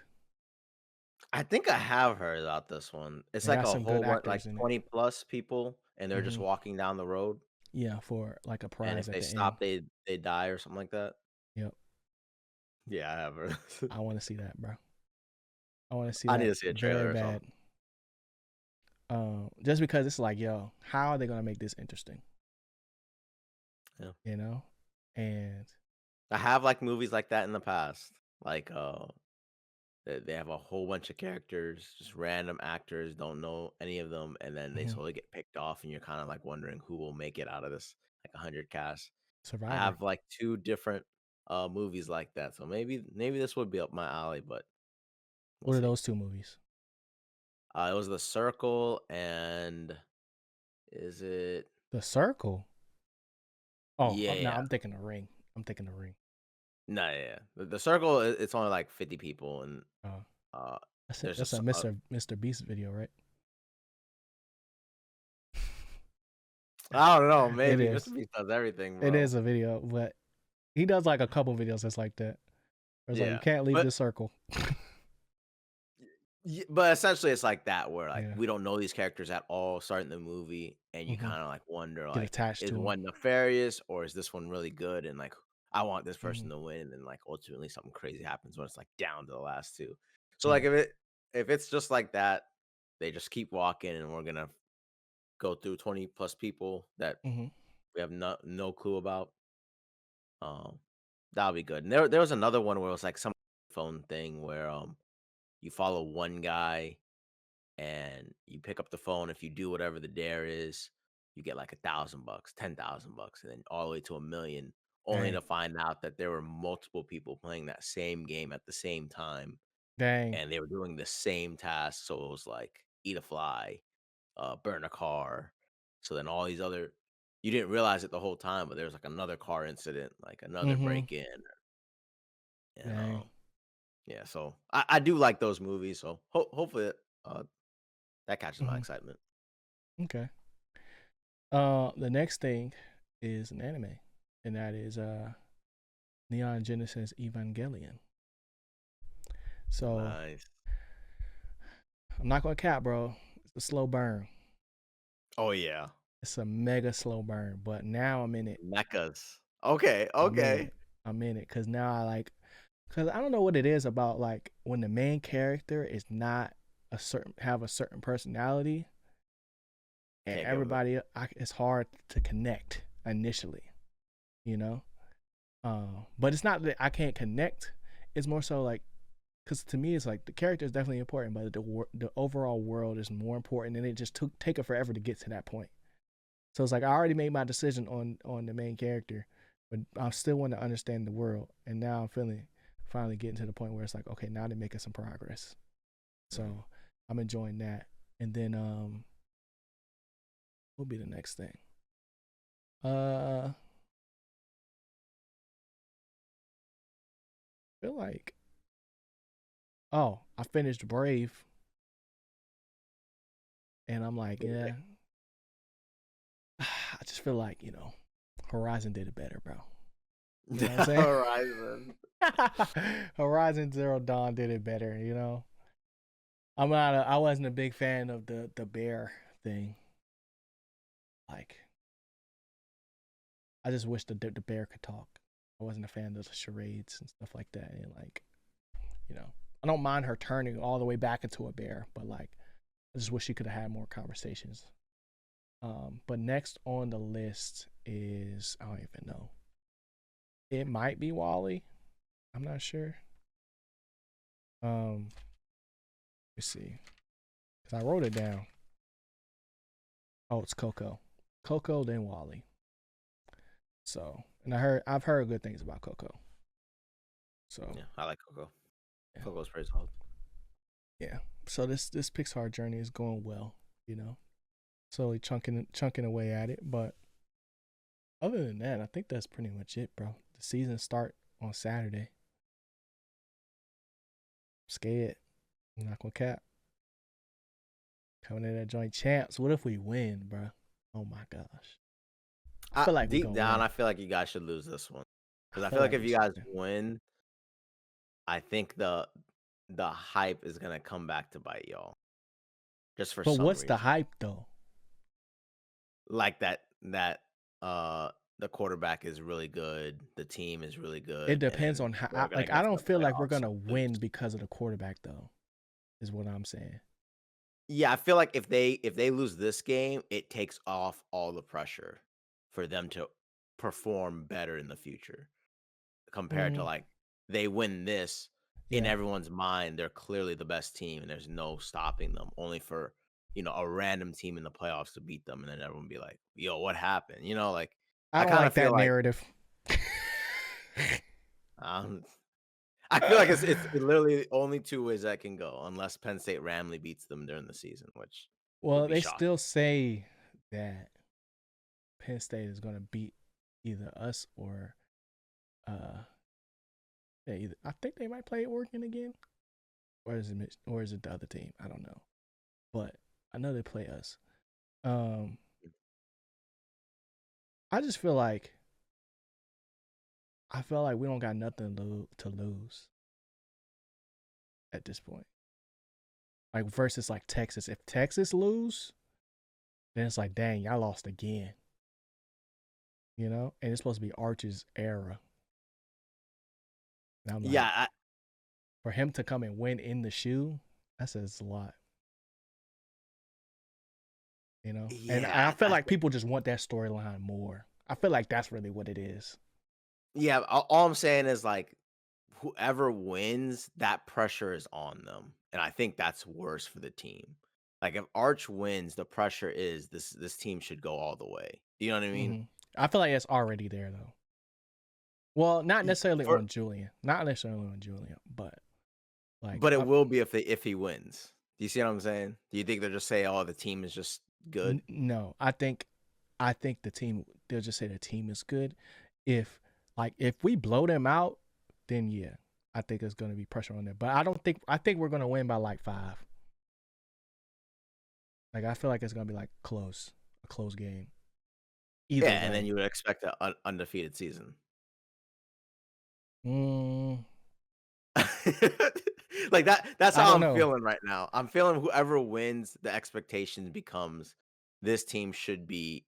Speaker 2: I think I have heard about this one. It's
Speaker 1: They
Speaker 2: like
Speaker 1: got
Speaker 2: a
Speaker 1: some good
Speaker 2: whole bunch, like
Speaker 1: actors in it.
Speaker 2: 20 plus people, and they're just
Speaker 1: Mm-hmm.
Speaker 2: walking down the road.
Speaker 1: Yeah, for like a
Speaker 2: And
Speaker 1: prize
Speaker 2: if
Speaker 1: at
Speaker 2: they
Speaker 1: the end.
Speaker 2: stop, they die or something like that.
Speaker 1: Yep.
Speaker 2: Yeah, I have heard.
Speaker 1: I want to see that, bro. I want to see
Speaker 2: I need
Speaker 1: that
Speaker 2: to see a
Speaker 1: very
Speaker 2: trailer or
Speaker 1: bad.
Speaker 2: something.
Speaker 1: Just because it's like, yo, how are they gonna make this interesting?
Speaker 2: Yeah.
Speaker 1: And
Speaker 2: I have like movies like that in the past. Like they have a whole bunch of characters, just random actors, don't know any of them, and then they slowly get picked off, and you're kind of like wondering who will make it out of this like 100 cast. I
Speaker 1: Survivor.
Speaker 2: have like two different movies like that, so maybe this would be up my alley, but we'll
Speaker 1: What are
Speaker 2: see.
Speaker 1: those two movies?
Speaker 2: It was The Circle, and is it
Speaker 1: The Circle. Oh, no,
Speaker 2: Yeah.
Speaker 1: I'm thinking The Ring. I'm thinking The Ring.
Speaker 2: No, yeah. The Circle, it's only like 50 people, and
Speaker 1: Oh,
Speaker 2: uh there's
Speaker 1: that's a Mr. Beast video, right?
Speaker 2: I don't know,
Speaker 1: It
Speaker 2: maybe
Speaker 1: is.
Speaker 2: Mr. Beast does everything,
Speaker 1: It
Speaker 2: bro.
Speaker 1: is a video, but he does like a couple videos that's like that. It's like you
Speaker 2: Yeah,
Speaker 1: can't leave
Speaker 2: but
Speaker 1: the circle.
Speaker 2: but essentially it's like that, where like
Speaker 1: Yeah.
Speaker 2: we don't know these characters at all starting the movie, and you
Speaker 1: Mm-hmm.
Speaker 2: kind of like wonder,
Speaker 1: Get
Speaker 2: like,
Speaker 1: attached
Speaker 2: is
Speaker 1: to him.
Speaker 2: one nefarious or is this one really good, and like I want this
Speaker 1: Mm-hmm.
Speaker 2: person to win, and then like ultimately something crazy happens when it's like down to the last two. So
Speaker 1: Yeah.
Speaker 2: like if it's just like that, they just keep walking, and we're gonna go through 20 plus people that
Speaker 1: Mm-hmm.
Speaker 2: we have no clue about. Um, that'll be good. And there was another one where it was like some phone thing where you follow one guy and you pick up the phone. If you do whatever the dare is, you get like $1,000, $10,000, and then all the way to 1 million. Only
Speaker 1: Dang.
Speaker 2: to find out that there were multiple people playing that same game at the same time,
Speaker 1: Dang.
Speaker 2: and they were doing the same task. So it was like eat a fly, burn a car. So then all these other, you didn't realize it the whole time, but there was like another car incident, like another
Speaker 1: Mm-hmm.
Speaker 2: break in, and
Speaker 1: Dang.
Speaker 2: yeah. So I do like those movies. So hopefully that catches my
Speaker 1: Mm-hmm.
Speaker 2: excitement.
Speaker 1: Okay. The next thing is an anime, and that is Neon Genesis Evangelion. So
Speaker 2: Nice.
Speaker 1: I'm not gonna cap, bro. It's a slow burn.
Speaker 2: Oh yeah.
Speaker 1: It's a mega slow burn, but now I'm in it.
Speaker 2: Mechas. Okay,
Speaker 1: I'm in
Speaker 2: okay.
Speaker 1: it. I'm in it because now because I don't know what it is about like when the main character is not have a certain personality, and
Speaker 2: Can't get with it.
Speaker 1: everybody, it's hard to connect initially, you know. But it's not that I can't connect. It's more so like because to me it's like the character is definitely important, but the overall world is more important, and it just take it forever to get to that point. So it's like I already made my decision on the main character, but I still want to understand the world. And now I'm finally getting to the point where it's like, okay, now they're making some progress. So I'm enjoying that. And then what will be the next thing? I feel like I finished Brave, and I'm like, yeah. I just feel like Horizon did it better, bro. You know what I'm saying?
Speaker 2: Horizon.
Speaker 1: Horizon Zero Dawn did it better. I wasn't a big fan of the bear thing. Like, I just wish the bear could talk. I wasn't a fan of the charades and stuff like that. And like, I don't mind her turning all the way back into a bear, but like, I just wish she could have had more conversations. But next on the list is I don't even know. It might be Wally. I'm not sure. Let's see, because I wrote it down. Oh, it's Coco. Coco, then Wally. So, and I've heard good things about Coco. So
Speaker 2: yeah, I like Coco.
Speaker 1: Yeah.
Speaker 2: Coco's pretty solid.
Speaker 1: Yeah. So this Pixar journey is going well, slowly chunking away at it. But other than that, I think that's pretty much it, bro. The season start on Saturday. Scared. I'm not gonna cap. Coming in that joint champs. What if we win, bro? Oh my gosh. I feel like
Speaker 2: Deep down,
Speaker 1: win.
Speaker 2: I feel like you guys should lose this one because I
Speaker 1: feel
Speaker 2: feel like
Speaker 1: like
Speaker 2: if
Speaker 1: we
Speaker 2: you guys
Speaker 1: should.
Speaker 2: win, I think the hype is gonna come back to bite y'all. Just for
Speaker 1: But
Speaker 2: some
Speaker 1: what's the
Speaker 2: reason,
Speaker 1: hype though?
Speaker 2: like the quarterback is really good, the team is really good,
Speaker 1: It
Speaker 2: and
Speaker 1: depends
Speaker 2: then
Speaker 1: on how.
Speaker 2: we're gonna
Speaker 1: I
Speaker 2: get to
Speaker 1: don't
Speaker 2: the
Speaker 1: feel like we're
Speaker 2: playoffs
Speaker 1: gonna
Speaker 2: and lose.
Speaker 1: win because of the quarterback though. Is what I'm saying.
Speaker 2: Yeah, I feel like if they lose this game, it takes off all the pressure for them to perform better in the future compared to
Speaker 1: Mm,
Speaker 2: like they win this in
Speaker 1: yeah.
Speaker 2: everyone's mind, they're clearly the best team and there's no stopping them, only for a random team in the playoffs to beat them and then everyone be like, yo, what happened? Like
Speaker 1: I
Speaker 2: I
Speaker 1: don't
Speaker 2: kind of
Speaker 1: like
Speaker 2: feel
Speaker 1: that
Speaker 2: like
Speaker 1: narrative.
Speaker 2: um I feel like it's literally the only two ways that can go unless Penn State randomly beats them during the season, which would
Speaker 1: Well,
Speaker 2: be
Speaker 1: they
Speaker 2: shocking.
Speaker 1: still say that Penn State is gonna beat either us or either I think they might play Oregon again, or is it the other team? I don't know, but I know they play us. I just feel like we don't got nothing to lose at this point. Like versus like Texas. If Texas lose, then it's like, dang, y'all lost again. And it's supposed to be Arch's era. And I'm like,
Speaker 2: Yeah,
Speaker 1: for him to come and win in the shoe, that says a lot. And I
Speaker 2: yeah,
Speaker 1: feel like people just want that storyline more. I feel like that's really what it is.
Speaker 2: yeah. All I'm saying is like whoever wins, that pressure is on them, and I think that's worse for the team. Like if Arch wins, the pressure is this team should go all the way. You know what I mean?
Speaker 1: Mm-hmm. I feel like it's already there though. Well, not necessarily
Speaker 2: For,
Speaker 1: on Julian, but like,
Speaker 2: but it will be if he wins. Do you see what I'm saying? Do you think they'll just say, "Oh, the team is just good"?
Speaker 1: No, I think the team. They'll just say the team is good. If we blow them out, then yeah, I think there's gonna be pressure on them. But I don't think. I think we're gonna win by like 5. Like I feel like it's gonna be like a close game. Either
Speaker 2: Yeah, and then
Speaker 1: way.
Speaker 2: you would expect an undefeated season.
Speaker 1: Mm,
Speaker 2: Like that's
Speaker 1: I
Speaker 2: how
Speaker 1: don't
Speaker 2: I'm
Speaker 1: know.
Speaker 2: feeling right now. I'm feeling whoever wins, the expectation becomes this team should be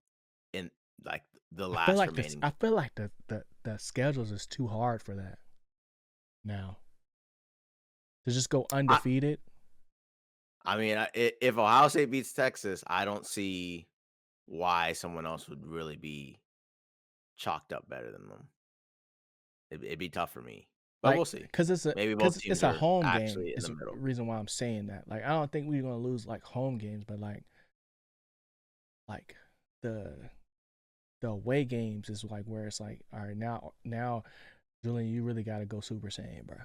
Speaker 2: in like the last remaining.
Speaker 1: I feel like the schedules is too hard for that now. To just go
Speaker 2: I,
Speaker 1: undefeated.
Speaker 2: I mean, if Ohio State beats Texas, I don't see why someone else would really be chalked up better than them. It'd be tough for me, but
Speaker 1: Like,
Speaker 2: we'll see.
Speaker 1: cause
Speaker 2: Maybe both
Speaker 1: it's
Speaker 2: teams
Speaker 1: a
Speaker 2: are
Speaker 1: home game.
Speaker 2: actually in
Speaker 1: Is
Speaker 2: the
Speaker 1: the
Speaker 2: middle.
Speaker 1: reason why I'm saying that. Like, I don't think we're gonna lose like home games, but like the away games is like where it's like, all right, now, Julian, you really got to go Super Saiyan, bro.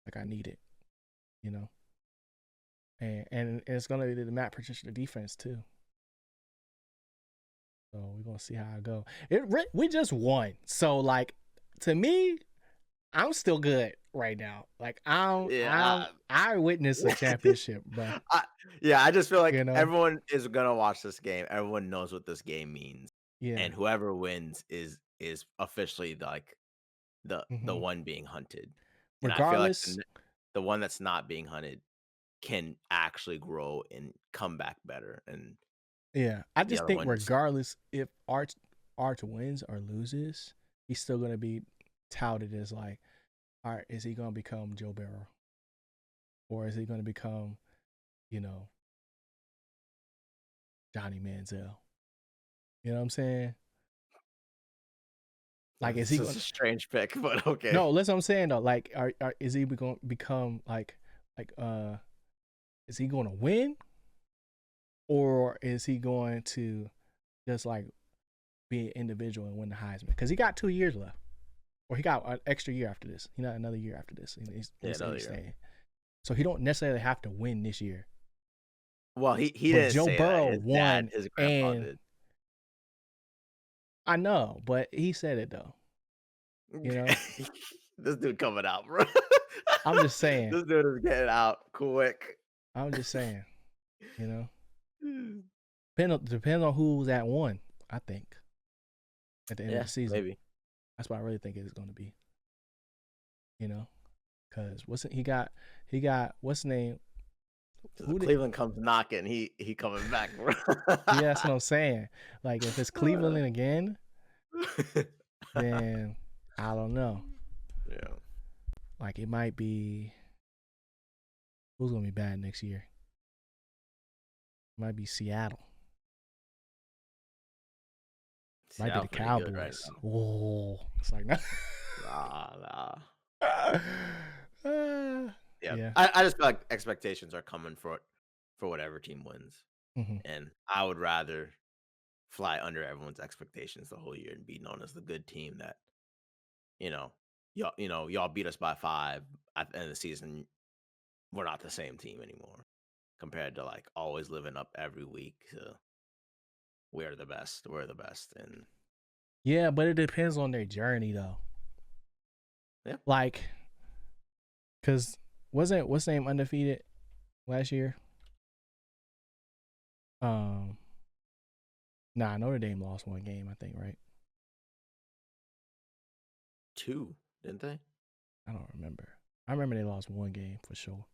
Speaker 1: Like, I need it, you know. And it's gonna be the Matt Patricia defense too. So we're gonna see how I go. We just won, so like to me, I'm still good right now. Like
Speaker 2: Yeah,
Speaker 1: I witnessed a championship, bro.
Speaker 2: I just feel like
Speaker 1: You know?
Speaker 2: everyone is gonna watch this game. Everyone knows what this game means,
Speaker 1: Yeah.
Speaker 2: and whoever wins is officially like the
Speaker 1: Hmm.
Speaker 2: one being hunted. And I feel like
Speaker 1: Regardless,
Speaker 2: the one that's not being hunted can actually grow and come back better, and
Speaker 1: yeah. I
Speaker 2: the
Speaker 1: just
Speaker 2: other
Speaker 1: think
Speaker 2: one just
Speaker 1: regardless if Arch wins or loses, he's still gonna be touted as like, all right, is he gonna become Joe Burrow, or is he gonna become, you know, Johnny Manziel? You know what I'm saying? Like, is
Speaker 2: this
Speaker 1: he
Speaker 2: is
Speaker 1: going?
Speaker 2: a strange pick, but okay.
Speaker 1: No, that's what I'm saying though. Like, is he going to become like is he going to win, or is he going to just like be an individual and win the Heisman? Because he got 2 years left, or he got an extra year after this. He got another year after this.
Speaker 2: Yeah,
Speaker 1: He's
Speaker 2: another year.
Speaker 1: staying, so he don't necessarily have to win this year.
Speaker 2: Well, he
Speaker 1: But
Speaker 2: didn't
Speaker 1: Joe
Speaker 2: say that.
Speaker 1: Burrow
Speaker 2: His dad,
Speaker 1: won,
Speaker 2: his grandpa
Speaker 1: and
Speaker 2: did.
Speaker 1: I know, but he said it though. You know,
Speaker 2: This dude coming out, bro.
Speaker 1: I'm just saying.
Speaker 2: This dude is getting out quick.
Speaker 1: I'm just saying. You know, depends on who's at one. I think at the end of
Speaker 2: Yeah,
Speaker 1: the season,
Speaker 2: maybe.
Speaker 1: that's what I really think it's going to be. You know, because he got what's the name?
Speaker 2: If Cleveland comes knocking, he coming back, bro.
Speaker 1: Yeah, that's what I'm saying. Like, if it's Cleveland again, then I don't know.
Speaker 2: Yeah.
Speaker 1: Like, it might be who's gonna be bad next year. It might be Seattle. Might be the
Speaker 2: Right
Speaker 1: Cowboys. Oh, it's like nah.
Speaker 2: Nah. Yeah.
Speaker 1: Yeah.
Speaker 2: I just feel like expectations are coming for whatever team wins.
Speaker 1: Hmm.
Speaker 2: And I would rather fly under everyone's expectations the whole year and be known as the good team that, you know, y'all beat us by 5 at the end of the season. We're not the same team anymore compared to like always living up every week to we're the best. We're the best. And
Speaker 1: Yeah, but it depends on their journey though.
Speaker 2: yeah.
Speaker 1: Like, cause wasn't what's name undefeated last year? Nah, Notre Dame lost one game, I think, right?
Speaker 2: 2, didn't they?
Speaker 1: I don't remember. I remember they lost one game for sure.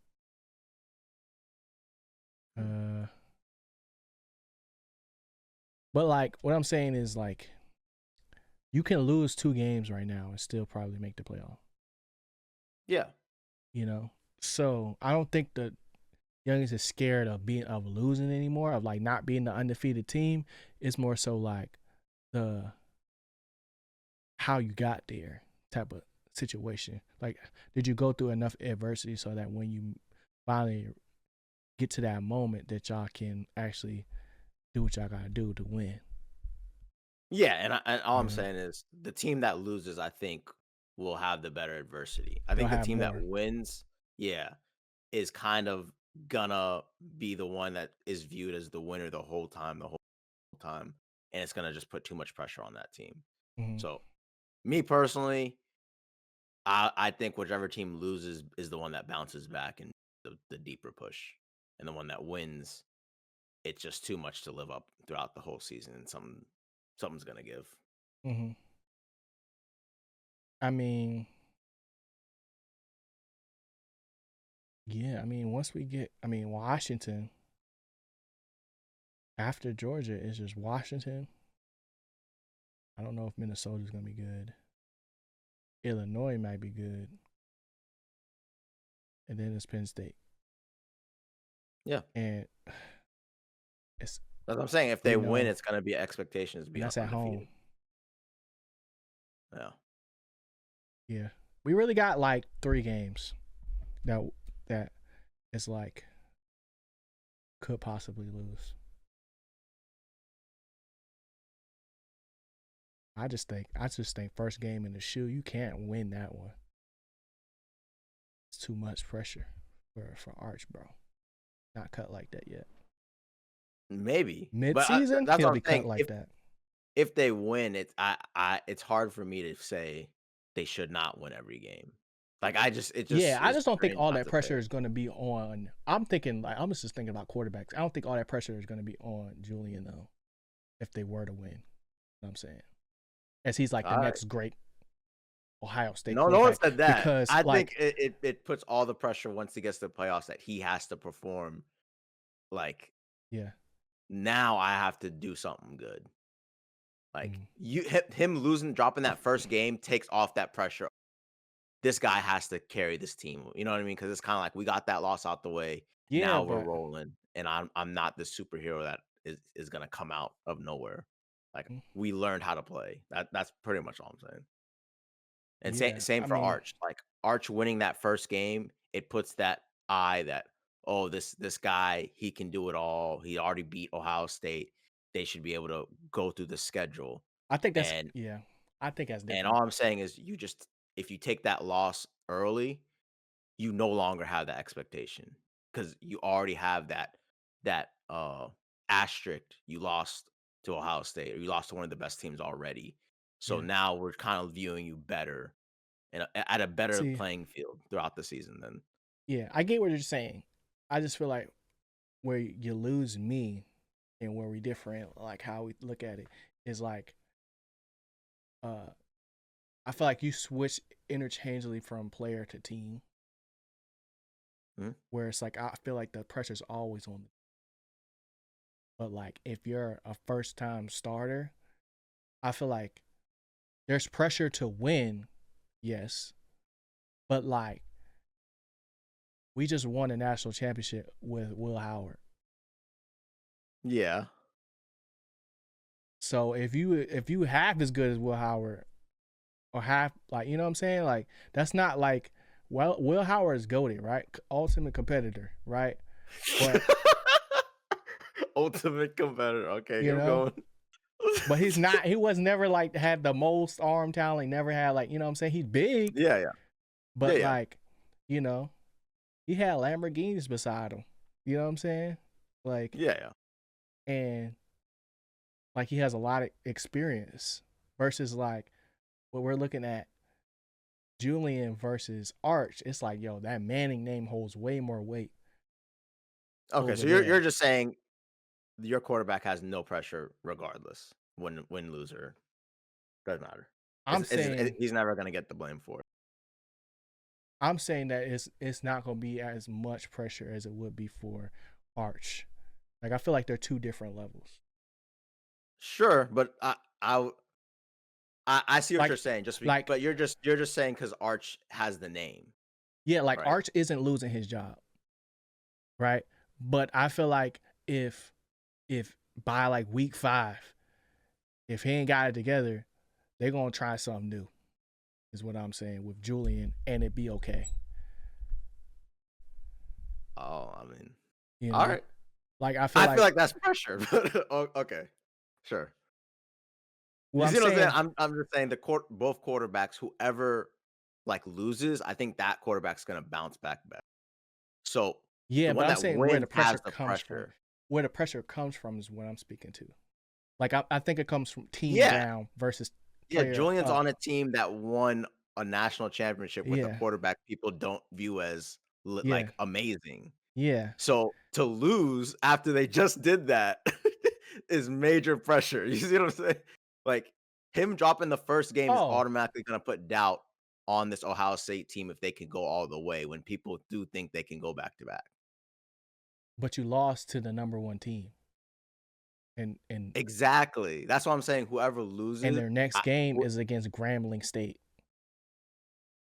Speaker 1: But like what I'm saying is like you can lose 2 games right now and still probably make the playoff.
Speaker 2: Yeah.
Speaker 1: You know? So I don't think the youngest is scared of losing anymore, of like not being the undefeated team. It's more so like the how you got there type of situation. Like, did you go through enough adversity so that when you finally get to that moment that y'all can actually do what y'all gotta do to win?
Speaker 2: Yeah, and all I'm
Speaker 1: You know?
Speaker 2: saying is the team that loses, I think, will have the better adversity. I
Speaker 1: They'll
Speaker 2: think the
Speaker 1: have
Speaker 2: team that
Speaker 1: more.
Speaker 2: wins, yeah, is kind of gonna be the one that is viewed as the winner the whole time, and it's gonna just put too much pressure on that team.
Speaker 1: Mm-hmm.
Speaker 2: So, me personally, I think whichever team loses is the one that bounces back and the deeper push, and the one that wins, it's just too much to live up throughout the whole season, and something's gonna give.
Speaker 1: Mm-hmm. I mean, Yeah, I mean, Washington after Georgia is just Washington. I don't know if Minnesota's gonna be good. Illinois might be good, and then it's Penn State.
Speaker 2: Yeah,
Speaker 1: And it's
Speaker 2: that's what I'm saying. If
Speaker 1: we
Speaker 2: they win,
Speaker 1: know,
Speaker 2: it's gonna be expectations to
Speaker 1: and
Speaker 2: be
Speaker 1: that's at home.
Speaker 2: undefeated. Yeah.
Speaker 1: Yeah, we really got like 3 games that that it's like could possibly lose. I just think first game in the shoe, you can't win that one. It's too much pressure for Arch, bro. Not cut like that yet.
Speaker 2: Maybe, but
Speaker 1: Mid-season,
Speaker 2: that's
Speaker 1: he'll
Speaker 2: what I'm
Speaker 1: be cut
Speaker 2: saying.
Speaker 1: like that.
Speaker 2: If they win, it's hard for me to say they should not win every game. Like it
Speaker 1: Yeah,
Speaker 2: just
Speaker 1: I
Speaker 2: is
Speaker 1: just don't think
Speaker 2: strange
Speaker 1: all
Speaker 2: not
Speaker 1: that
Speaker 2: to say
Speaker 1: pressure
Speaker 2: it.
Speaker 1: is going to be on. I'm just thinking about quarterbacks. I don't think all that pressure is going to be on Julian though, if they were to win. You know what I'm saying, as he's like the
Speaker 2: All right.
Speaker 1: next great Ohio State
Speaker 2: No one
Speaker 1: quarterback.
Speaker 2: said that.
Speaker 1: Because
Speaker 2: I think
Speaker 1: like,
Speaker 2: it puts all the pressure once he gets to the playoffs that he has to perform. Like
Speaker 1: yeah,
Speaker 2: now, I have to do something good. Like
Speaker 1: mm,
Speaker 2: him losing, dropping that first game takes off that pressure. This guy has to carry this team. You know what I mean? Because it's kind of like we got that loss out the way.
Speaker 1: yeah,
Speaker 2: Now we're
Speaker 1: but
Speaker 2: rolling, and I'm not the superhero that is gonna come out of nowhere. Like
Speaker 1: mm,
Speaker 2: we learned how to play. That's pretty much all I'm saying. And
Speaker 1: yeah,
Speaker 2: same
Speaker 1: I
Speaker 2: for
Speaker 1: mean,
Speaker 2: Arch. Like Arch winning that first game, it puts that eye that, oh, this guy, he can do it all. He already beat Ohio State. They should be able to go through the schedule.
Speaker 1: I think that's
Speaker 2: And
Speaker 1: yeah, I think that's
Speaker 2: and
Speaker 1: different.
Speaker 2: all I'm saying is you just if you take that loss early, you no longer have that expectation because you already have that asterisk. You lost to Ohio State or you lost to one of the best teams already. So
Speaker 1: Yeah,
Speaker 2: now we're kind of viewing you better and at a better
Speaker 1: see,
Speaker 2: playing field throughout the season then.
Speaker 1: yeah, I get what you're saying. I just feel like where you lose me and where we different, like how we look at it, is like uh I feel like you switch interchangeably from player to team,
Speaker 2: Mhm.
Speaker 1: where it's like I feel like the pressure's always on. But like if you're a first time starter, I feel like there's pressure to win, yes, but like we just won a national championship with Will Howard.
Speaker 2: Yeah.
Speaker 1: So if you half as good as Will Howard or half like you know what I'm saying, like that's not like well Will Howard is goated, right? Ultimate competitor, right? But
Speaker 2: Ultimate competitor. Okay,
Speaker 1: you
Speaker 2: keep
Speaker 1: know,
Speaker 2: going.
Speaker 1: but he's not. He was never like had the most arm talent. He never had like you know what I'm saying. He's big,
Speaker 2: Yeah, yeah. Yeah,
Speaker 1: but
Speaker 2: yeah.
Speaker 1: like you know he had Lamborghinis beside him. You know what I'm saying? Like
Speaker 2: Yeah, yeah.
Speaker 1: and like he has a lot of experience versus like what we're looking at Julian versus Arch. It's like yo that Manning name holds way more weight
Speaker 2: Okay,
Speaker 1: over
Speaker 2: so you're
Speaker 1: there.
Speaker 2: just saying your quarterback has no pressure regardless. Win, loser, doesn't matter.
Speaker 1: I'm saying
Speaker 2: He's never gonna get the blame for it.
Speaker 1: I'm saying that it's not gonna be as much pressure as it would be for Arch. Like I feel like they're two different levels.
Speaker 2: Sure, but I see what you're
Speaker 1: Like
Speaker 2: saying.
Speaker 1: like
Speaker 2: But you're just saying because Arch has the name,
Speaker 1: yeah, like
Speaker 2: right?
Speaker 1: Arch isn't losing his job, right? But I feel like if by like week 5, if he ain't got it together, they're gonna try something new. Is what I'm saying with Julian, and it be okay.
Speaker 2: Oh, I mean,
Speaker 1: You
Speaker 2: all
Speaker 1: know,
Speaker 2: right.
Speaker 1: like I feel
Speaker 2: I feel
Speaker 1: like
Speaker 2: like that's pressure, but okay, sure. You
Speaker 1: well, I'm
Speaker 2: see what I'm saying?
Speaker 1: saying
Speaker 2: I'm just saying both quarterbacks, whoever like loses, I think that quarterback's gonna bounce back better. So
Speaker 1: yeah,
Speaker 2: the
Speaker 1: but
Speaker 2: one
Speaker 1: I'm
Speaker 2: that
Speaker 1: saying where
Speaker 2: wins
Speaker 1: the pressure
Speaker 2: has the
Speaker 1: comes from.
Speaker 2: pressure.
Speaker 1: Where the pressure comes from is what I'm speaking to. Like I think it comes from team
Speaker 2: Yeah,
Speaker 1: down versus
Speaker 2: yeah.
Speaker 1: player
Speaker 2: Julian's
Speaker 1: up.
Speaker 2: on a team that won a national championship with a
Speaker 1: Yeah,
Speaker 2: quarterback people don't view as
Speaker 1: yeah,
Speaker 2: like amazing.
Speaker 1: yeah.
Speaker 2: So to lose after they just did that is major pressure. You see what I'm saying? Like him dropping the first game is
Speaker 1: Oh,
Speaker 2: automatically gonna put doubt. on this Ohio State team if they can go all the way when people do think they can go back to back.
Speaker 1: But you lost to the number one team. And
Speaker 2: Exactly. That's what I'm saying. Whoever
Speaker 1: and
Speaker 2: loses,
Speaker 1: their next game is against Grambling State.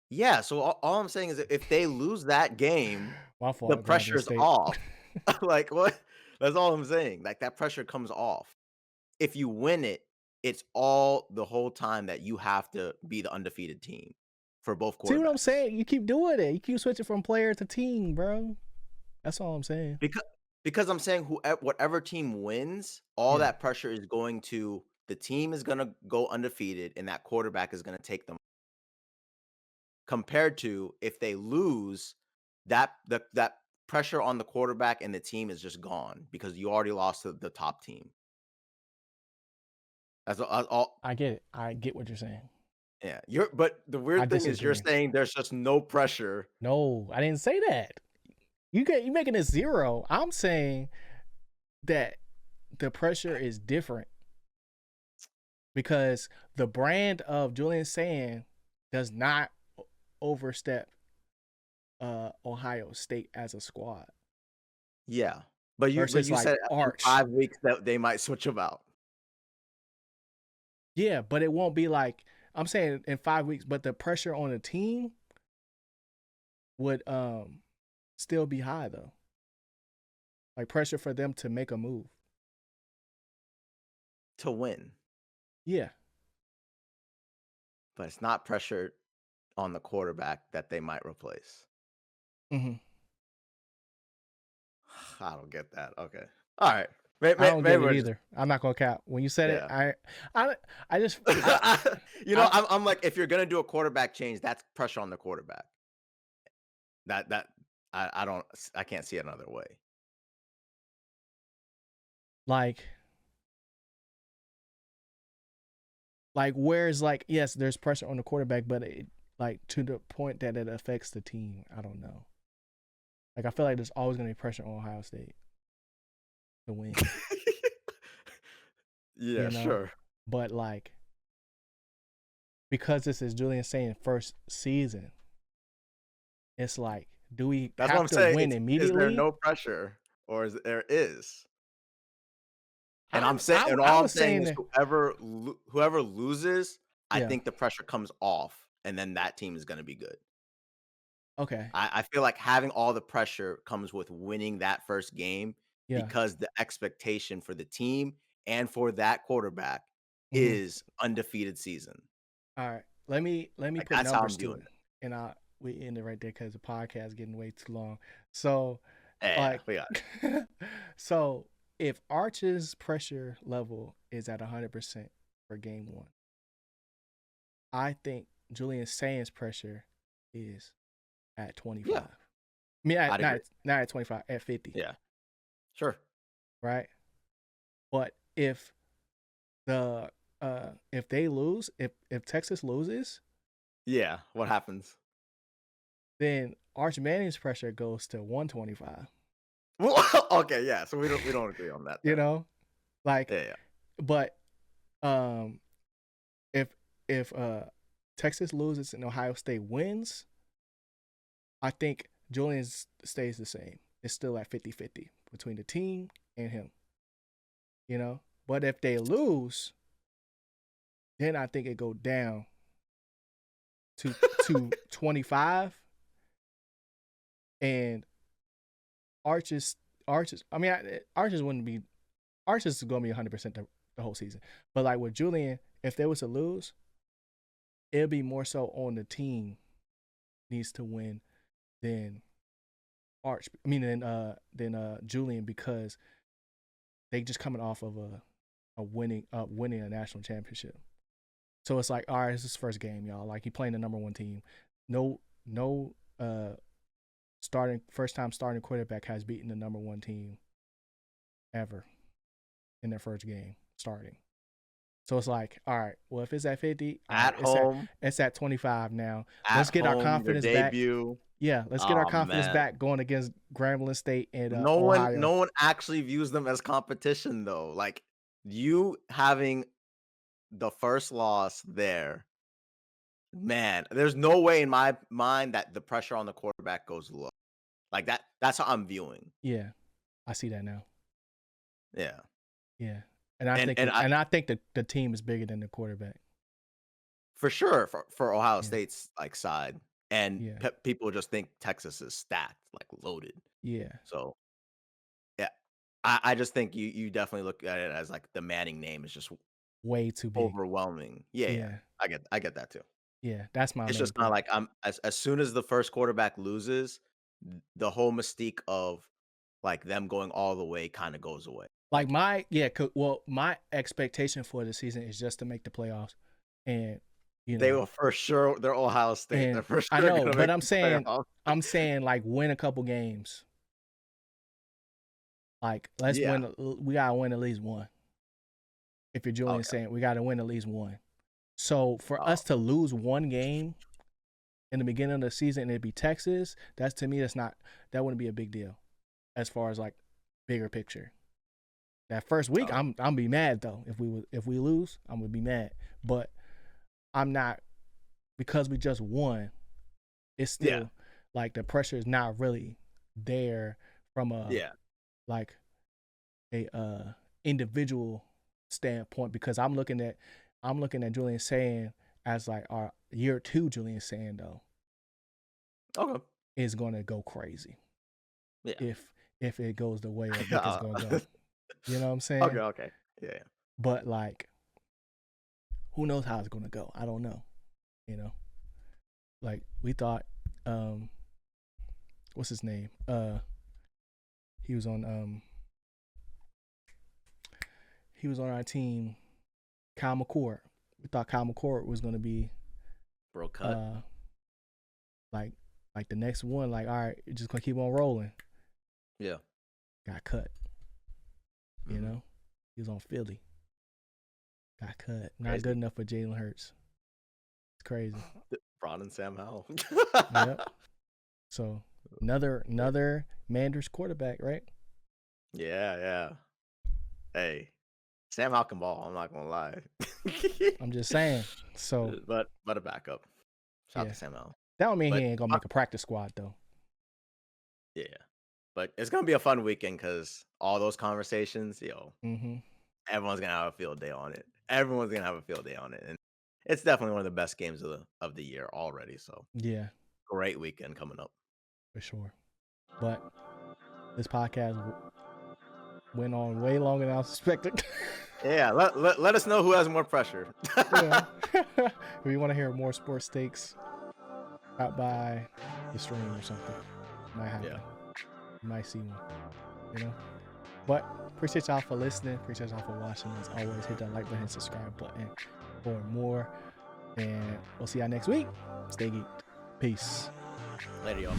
Speaker 2: yeah. So all I'm saying is that if they lose that game,
Speaker 1: My
Speaker 2: the
Speaker 1: fault, Grambling
Speaker 2: pressure's
Speaker 1: State.
Speaker 2: off. Like what? That's all I'm saying. Like that pressure comes off. If you win it, it's all the whole time that you have to be the undefeated team for both
Speaker 1: See what I'm
Speaker 2: quarterbacks.
Speaker 1: saying? You keep doing it. You keep switching from player to team, bro. That's all I'm saying.
Speaker 2: Because I'm saying whatever team wins, all
Speaker 1: Yeah.
Speaker 2: that pressure is going to the team is gonna go undefeated, and that quarterback is gonna take them. Compared to if they lose, that pressure on the quarterback and the team is just gone because you already lost to the top team. That's all.
Speaker 1: I get it. I get what you're saying.
Speaker 2: Yeah, but the
Speaker 1: I
Speaker 2: weird thing is you're
Speaker 1: disagree.
Speaker 2: saying there's just no pressure.
Speaker 1: No, I didn't say that. You making it 0. I'm saying that the pressure is different because the brand of Julian Sand does not overstep Ohio State as a squad
Speaker 2: Yeah, but you
Speaker 1: versus like
Speaker 2: said in
Speaker 1: Arch.
Speaker 2: 5 weeks that they might switch them out.
Speaker 1: Yeah, but it won't be like I'm saying in 5 weeks, but the pressure on the team would still be high though. Like pressure for them to make a move.
Speaker 2: To win,
Speaker 1: Yeah.
Speaker 2: but it's not pressure on the quarterback that they might replace.
Speaker 1: Mm-hmm.
Speaker 2: I don't get that. Okay. All right.
Speaker 1: I don't get
Speaker 2: Maybe
Speaker 1: it
Speaker 2: we're just
Speaker 1: either. I'm not gonna cap. When you said it,
Speaker 2: yeah.
Speaker 1: I just
Speaker 2: I'm like, if you're gonna do a quarterback change, that's pressure on the quarterback. That I can't see it another way.
Speaker 1: like where's like yes, there's pressure on the quarterback, but it like to the point that it affects the team. I don't know. Like I feel like there's always gonna be pressure on Ohio State to win.
Speaker 2: Yeah,
Speaker 1: You know,
Speaker 2: sure.
Speaker 1: but like because this is Julian saying first season, it's like, do we
Speaker 2: That's what
Speaker 1: have
Speaker 2: I'm
Speaker 1: to
Speaker 2: saying.
Speaker 1: win
Speaker 2: Is there
Speaker 1: immediately?
Speaker 2: no pressure or is there is? And
Speaker 1: I
Speaker 2: I'm saying, and
Speaker 1: I
Speaker 2: all I'm
Speaker 1: was
Speaker 2: saying
Speaker 1: saying
Speaker 2: is
Speaker 1: that.
Speaker 2: whoever loses, I
Speaker 1: Yeah.
Speaker 2: think the pressure comes off, and then that team is going to be good.
Speaker 1: Okay.
Speaker 2: I feel like having all the pressure comes with winning that first game
Speaker 1: Yeah.
Speaker 2: because the expectation for the team and for that quarterback
Speaker 1: Mm-hmm.
Speaker 2: is undefeated season.
Speaker 1: All right. Let me
Speaker 2: Like
Speaker 1: put
Speaker 2: that's how I'm
Speaker 1: numbers to
Speaker 2: viewing
Speaker 1: it,
Speaker 2: it.
Speaker 1: and we end it right there because the podcast is getting way too long. So,
Speaker 2: Yeah,
Speaker 1: like,
Speaker 2: we got
Speaker 1: so if Arch's pressure level is at 100% for game 1, I think Julian Sands' pressure is at 25.
Speaker 2: yeah.
Speaker 1: I mean,
Speaker 2: I'd agree.
Speaker 1: not at 25, at 50,
Speaker 2: Yeah, sure.
Speaker 1: right? But the if they lose, if Texas loses,
Speaker 2: Yeah, what happens?
Speaker 1: then Arch Manning's pressure goes to 125.
Speaker 2: Well, okay, yeah. So we don't agree on that
Speaker 1: You
Speaker 2: then.
Speaker 1: know, like,
Speaker 2: Yeah, yeah.
Speaker 1: but um, if if Texas loses and Ohio State wins, I think Julian stays the same. It's still at 50-50 between the team and him. You know, but if they lose, then I think it go down to 25, and Arches. I mean, Arches wouldn't be. Arches is gonna be 100% the whole season. But like with Julian, if they was to lose, it'll be more so on the team needs to win than Arch. I mean, than Julian, because they just coming off of a winning a national championship. So it's like, all right, this is his first game, y'all. Like he playing the number 1 team. No first time starting quarterback has beaten the number 1 team ever in their first game starting. So it's like, all right, well, if it's at 50, all right,
Speaker 2: At home,
Speaker 1: it's at 25 now.
Speaker 2: at
Speaker 1: Let's get our
Speaker 2: home, your
Speaker 1: confidence back.
Speaker 2: debut.
Speaker 1: Yeah, let's get our
Speaker 2: Oh
Speaker 1: confidence
Speaker 2: man.
Speaker 1: back going against Grambling State and
Speaker 2: No
Speaker 1: Ohio.
Speaker 2: one actually views them as competition though. Like you having the first loss there man, there's no way in my mind that the pressure on the quarterback goes low. Like that's how I'm viewing.
Speaker 1: Yeah, I see that now.
Speaker 2: Yeah.
Speaker 1: Yeah, and I think the team is bigger than the quarterback.
Speaker 2: For sure, for Ohio State's like side, and
Speaker 1: Yeah.
Speaker 2: people just think Texas is stacked, like loaded.
Speaker 1: Yeah.
Speaker 2: So, yeah, I just think you definitely look at it as like the Manning name is just
Speaker 1: way too big,
Speaker 2: overwhelming. Yeah, I get that too.
Speaker 1: Yeah, that's my
Speaker 2: It's
Speaker 1: main
Speaker 2: just not
Speaker 1: point.
Speaker 2: like I'm as soon as the first quarterback loses, the whole mystique of like them going all the way kind of goes away.
Speaker 1: Like my expectation for the season is just to make the playoffs, and
Speaker 2: they will for sure. They're Ohio State. They're for sure.
Speaker 1: I know, but I'm saying like win a couple games. Like let's win. We gotta win at least one. If you're Julian saying we gotta win at least one, so for us to lose one game in the beginning of the season and it'd be Texas, that wouldn't be a big deal, as far as like bigger picture. That first week, I'm be mad though. If we lose, I'm gonna be mad. But I'm not, because we just won. It's still like the pressure is not really there from a individual standpoint, because I'm looking at Julian saying as like our year 2 Julian saying though.
Speaker 2: Okay.
Speaker 1: Is gonna go crazy.
Speaker 2: Yeah.
Speaker 1: If it goes the way I think it's gonna go. You know what I'm saying?
Speaker 2: Okay. Yeah.
Speaker 1: But like, who knows how it's gonna go? I don't know. You know, like we thought, what's his name? He was on our team, Kyle McCord. We thought Kyle McCord was gonna be
Speaker 2: cut.
Speaker 1: Like the next one. Like, all right, you're just gonna keep on rolling.
Speaker 2: Yeah.
Speaker 1: Got cut. You know, he was on Philly. Got cut. Not good enough for Jalen Hurts. It's crazy.
Speaker 2: Ron and Sam Howell.
Speaker 1: Yep. So another Manders quarterback, right?
Speaker 2: Yeah. Hey, Sam Howell can ball. I'm not gonna lie.
Speaker 1: I'm just saying. So,
Speaker 2: but a backup. Shout out to Sam Howell.
Speaker 1: That don't mean he ain't gonna make a practice squad though.
Speaker 2: Yeah, but it's gonna be a fun weekend because all those conversations, everyone's gonna have a field day on it. And it's definitely one of the best games of the year already. So
Speaker 1: yeah,
Speaker 2: great weekend coming up
Speaker 1: for sure. But this podcast went on way longer than I was expecting.
Speaker 2: Yeah, let us know who has more pressure.
Speaker 1: Yeah. If you want to hear more sports takes, out by the stream or something. Might happen. Yeah. You might see one. You know? But appreciate y'all for listening. Appreciate y'all for watching. As always, hit that like button, subscribe button for more. And we'll see y'all next week. Stay geeked. Peace.
Speaker 2: Later, y'all.